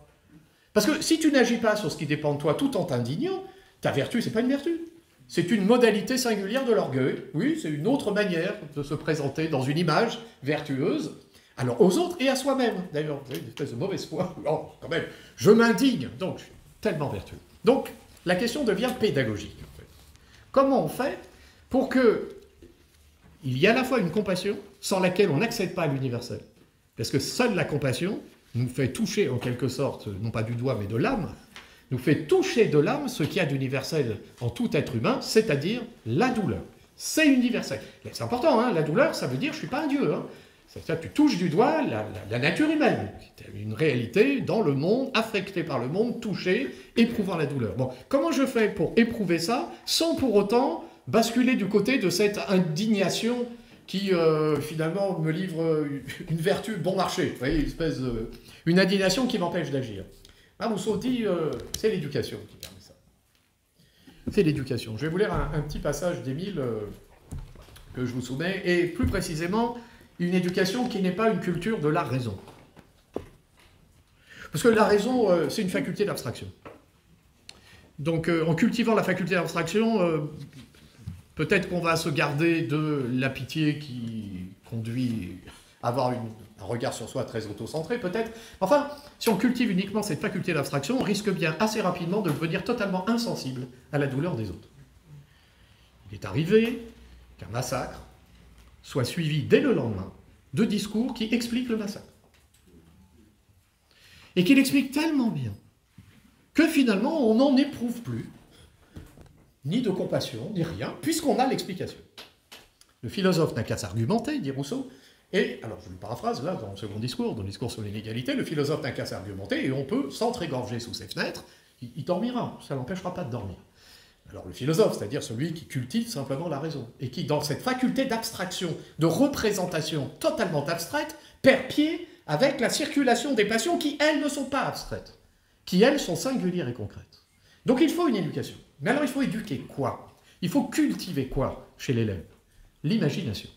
Parce que si tu n'agis pas sur ce qui dépend de toi tout en t'indignant, ta vertu, c'est pas une vertu. C'est une modalité singulière de l'orgueil. Oui, c'est une autre manière de se présenter dans une image vertueuse, alors aux autres et à soi-même. D'ailleurs, vous avez une espèce de mauvaise foi. Oh, quand même, je m'indigne, donc je suis tellement vertueux. Donc, la question devient pédagogique. En fait. Comment on fait pour que il y ait à la fois une compassion sans laquelle on n'accède pas à l'universel? Parce que seule la compassion nous fait toucher, en quelque sorte, non pas du doigt, mais de l'âme, nous fait toucher de l'âme ce qu'il y a d'universel en tout être humain, c'est-à-dire la douleur. C'est universel. C'est important, hein, la douleur, ça veut dire je ne suis pas un dieu. Hein. C'est-à-dire que tu touches du doigt la nature humaine, qui est une réalité dans le monde, affectée par le monde, touchée, éprouvant la douleur. Bon, comment je fais pour éprouver ça, sans pour autant basculer du côté de cette indignation qui, finalement, me livre une vertu bon marché, vous voyez, une indignation qui m'empêche d'agir. Rousseau dit, c'est l'éducation qui permet ça. C'est l'éducation. Je vais vous lire un petit passage d'Émile que je vous soumets, et plus précisément, une éducation qui n'est pas une culture de la raison. Parce que la raison, c'est une faculté d'abstraction. Donc, en cultivant la faculté d'abstraction, peut-être qu'on va se garder de la pitié qui conduit à avoir un regard sur soi très autocentré, peut-être. Enfin, si on cultive uniquement cette faculté d'abstraction, on risque bien assez rapidement de devenir totalement insensible à la douleur des autres. Il est arrivé qu'un massacre soit suivi dès le lendemain de discours qui expliquent le massacre. Et qui l'expliquent tellement bien que finalement on n'en éprouve plus ni de compassion, ni rien, puisqu'on a l'explication. Le philosophe n'a qu'à s'argumenter, dit Rousseau, et, alors je le paraphrase là dans le second discours, dans le discours sur l'inégalité, le philosophe n'a qu'à s'argumenter et on peut s'entr'égorger sous ses fenêtres, il dormira, ça ne l'empêchera pas de dormir. Alors le philosophe, c'est-à-dire celui qui cultive simplement la raison, et qui, dans cette faculté d'abstraction, de représentation totalement abstraite, perd pied avec la circulation des passions qui, elles, ne sont pas abstraites, qui, elles, sont singulières et concrètes. Donc il faut une éducation. Mais alors il faut éduquer quoi? Il faut cultiver quoi chez l'élève? L'imagination.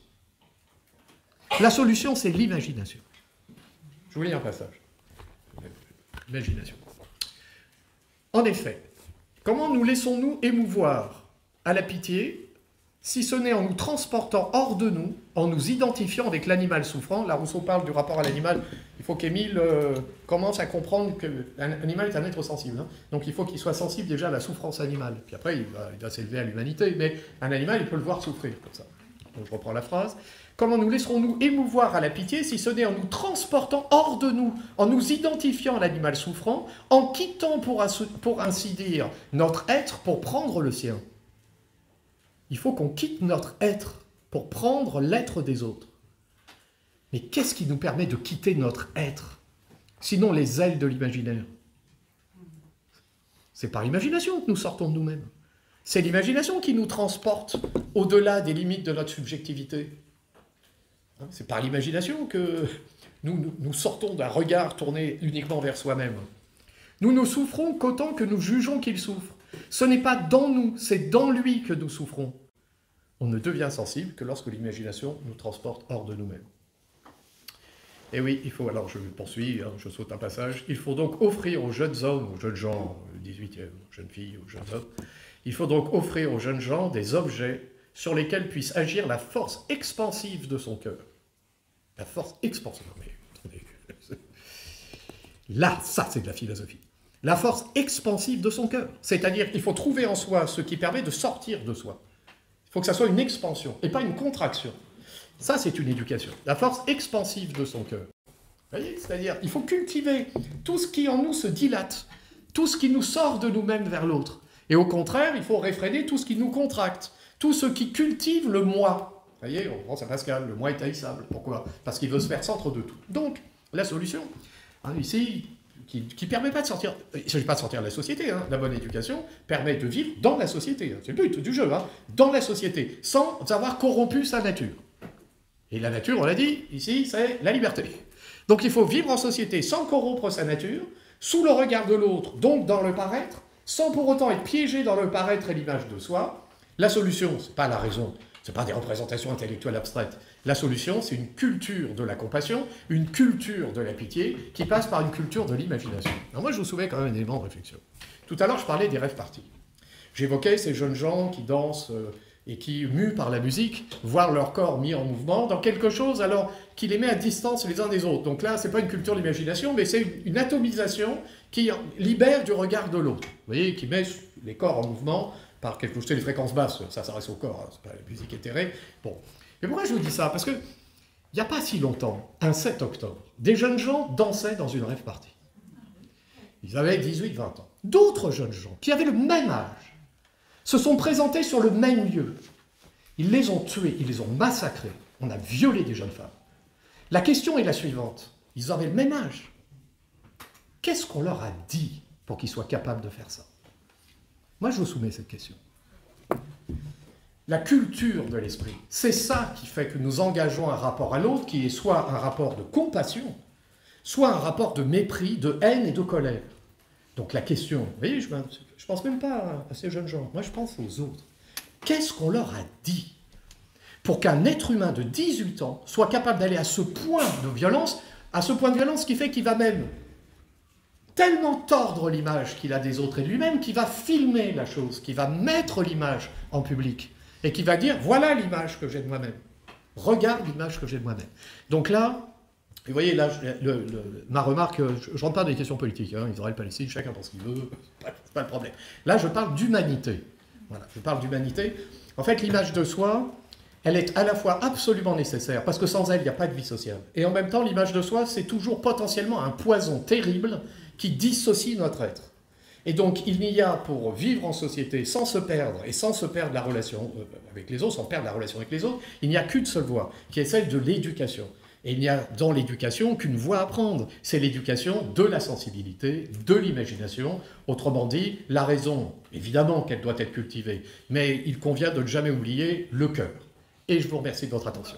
La solution, c'est l'imagination. Je vous lis un passage. L'imagination. En effet, comment nous laissons-nous émouvoir à la pitié, si ce n'est en nous transportant hors de nous, en nous identifiant avec l'animal souffrant? Là, Rousseau parle du rapport à l'animal. Il faut qu'Émile commence à comprendre que l'animal est un être sensible. Hein. Donc il faut qu'il soit sensible déjà à la souffrance animale. Puis après, il va s'élever à l'humanité. Mais un animal, il peut le voir souffrir comme ça. Donc je reprends la phrase. Comment nous laisserons-nous émouvoir à la pitié, si ce n'est en nous transportant hors de nous, en nous identifiant à l'animal souffrant, en quittant, pour ainsi dire, notre être pour prendre le sien? Il faut qu'on quitte notre être pour prendre l'être des autres. Mais qu'est-ce qui nous permet de quitter notre être, sinon les ailes de l'imaginaire? C'est par l'imagination que nous sortons de nous-mêmes. C'est l'imagination qui nous transporte au-delà des limites de notre subjectivité. C'est par l'imagination que nous sortons d'un regard tourné uniquement vers soi-même. Nous ne souffrons qu'autant que nous jugeons qu'il souffre. Ce n'est pas dans nous, c'est dans lui que nous souffrons. On ne devient sensible que lorsque l'imagination nous transporte hors de nous-mêmes. Et oui, il faut, alors je poursuis, je saute un passage, il faut donc offrir aux jeunes hommes, aux jeunes gens, 18e, aux jeunes filles, aux jeunes hommes, il faut donc offrir aux jeunes gens des objets sur lesquels puisse agir la force expansive de son cœur. La force expansive. Là, ça c'est de la philosophie. La force expansive de son cœur. C'est-à-dire qu'il faut trouver en soi ce qui permet de sortir de soi. Il faut que ça soit une expansion et pas une contraction. Ça, c'est une éducation. La force expansive de son cœur. Vous voyez? C'est-à-dire, il faut cultiver tout ce qui en nous se dilate, tout ce qui nous sort de nous-mêmes vers l'autre. Et au contraire, il faut réfréner tout ce qui nous contracte, tout ce qui cultive le moi. Vous voyez, on pense à Pascal, le moi est haïssable. Pourquoi? Parce qu'il veut se faire centre de tout. Donc, la solution, ici, qui ne permet pas de sortir, il ne s'agit pas de sortir de la société, la bonne éducation permet de vivre dans la société. C'est le but du jeu, dans la société, sans avoir corrompu sa nature. Et la nature, on l'a dit, ici, c'est la liberté. Donc il faut vivre en société sans corrompre sa nature, sous le regard de l'autre, donc dans le paraître, sans pour autant être piégé dans le paraître et l'image de soi. La solution, ce n'est pas la raison, ce n'est pas des représentations intellectuelles abstraites. La solution, c'est une culture de la compassion, une culture de la pitié, qui passe par une culture de l'imagination. Alors moi, je vous soumets quand même un élément de réflexion. Tout à l'heure, je parlais des rêves partis. J'évoquais ces jeunes gens qui dansent et qui, mus par la musique, voient leur corps mis en mouvement dans quelque chose alors qui les met à distance les uns des autres. Donc là, ce n'est pas une culture de l'imagination, mais c'est une atomisation qui libère du regard de l'autre. Vous voyez, qui met les corps en mouvement par quelque chose, c'est les fréquences basses, ça reste au corps, c'est pas la musique éthérée. Bon. Mais pourquoi je vous dis ça? Parce que il n'y a pas si longtemps, un 7 octobre, des jeunes gens dansaient dans une rave party. Ils avaient 18-20 ans. D'autres jeunes gens, qui avaient le même âge, se sont présentés sur le même lieu. Ils les ont tués, ils les ont massacrés. On a violé des jeunes femmes. La question est la suivante. Ils avaient le même âge. Qu'est-ce qu'on leur a dit pour qu'ils soient capables de faire ça? Moi, je vous soumets cette question. La culture de l'esprit, c'est ça qui fait que nous engageons un rapport à l'autre qui est soit un rapport de compassion, soit un rapport de mépris, de haine et de colère. Donc la question, vous voyez, je ne pense même pas à ces jeunes gens, moi je pense aux autres. Qu'est-ce qu'on leur a dit pour qu'un être humain de 18 ans soit capable d'aller à ce point de violence qui fait qu'il va même tellement tordre l'image qu'il a des autres et de lui-même, qu'il va filmer la chose, qu'il va mettre l'image en public, et qu'il va dire, voilà l'image que j'ai de moi-même. Regarde l'image que j'ai de moi-même. Donc là, vous voyez, là, ma remarque, je ne rentre pas dans les questions politiques, hein, Israël, Palestine, chacun pense ce qu'il veut, c'est pas le problème. Là, je parle d'humanité. Voilà, je parle d'humanité. En fait, l'image de soi, elle est à la fois absolument nécessaire, parce que sans elle, il n'y a pas de vie sociale. Et en même temps, l'image de soi, c'est toujours potentiellement un poison terrible qui dissocie notre être. Et donc, il n'y a pour vivre en société sans se perdre, et sans se perdre la relation avec les autres, sans perdre la relation avec les autres, il n'y a qu'une seule voie, qui est celle de l'éducation. Et il n'y a dans l'éducation qu'une voie à prendre, c'est l'éducation de la sensibilité, de l'imagination. Autrement dit, la raison, évidemment qu'elle doit être cultivée, mais il convient de ne jamais oublier le cœur. Et je vous remercie de votre attention.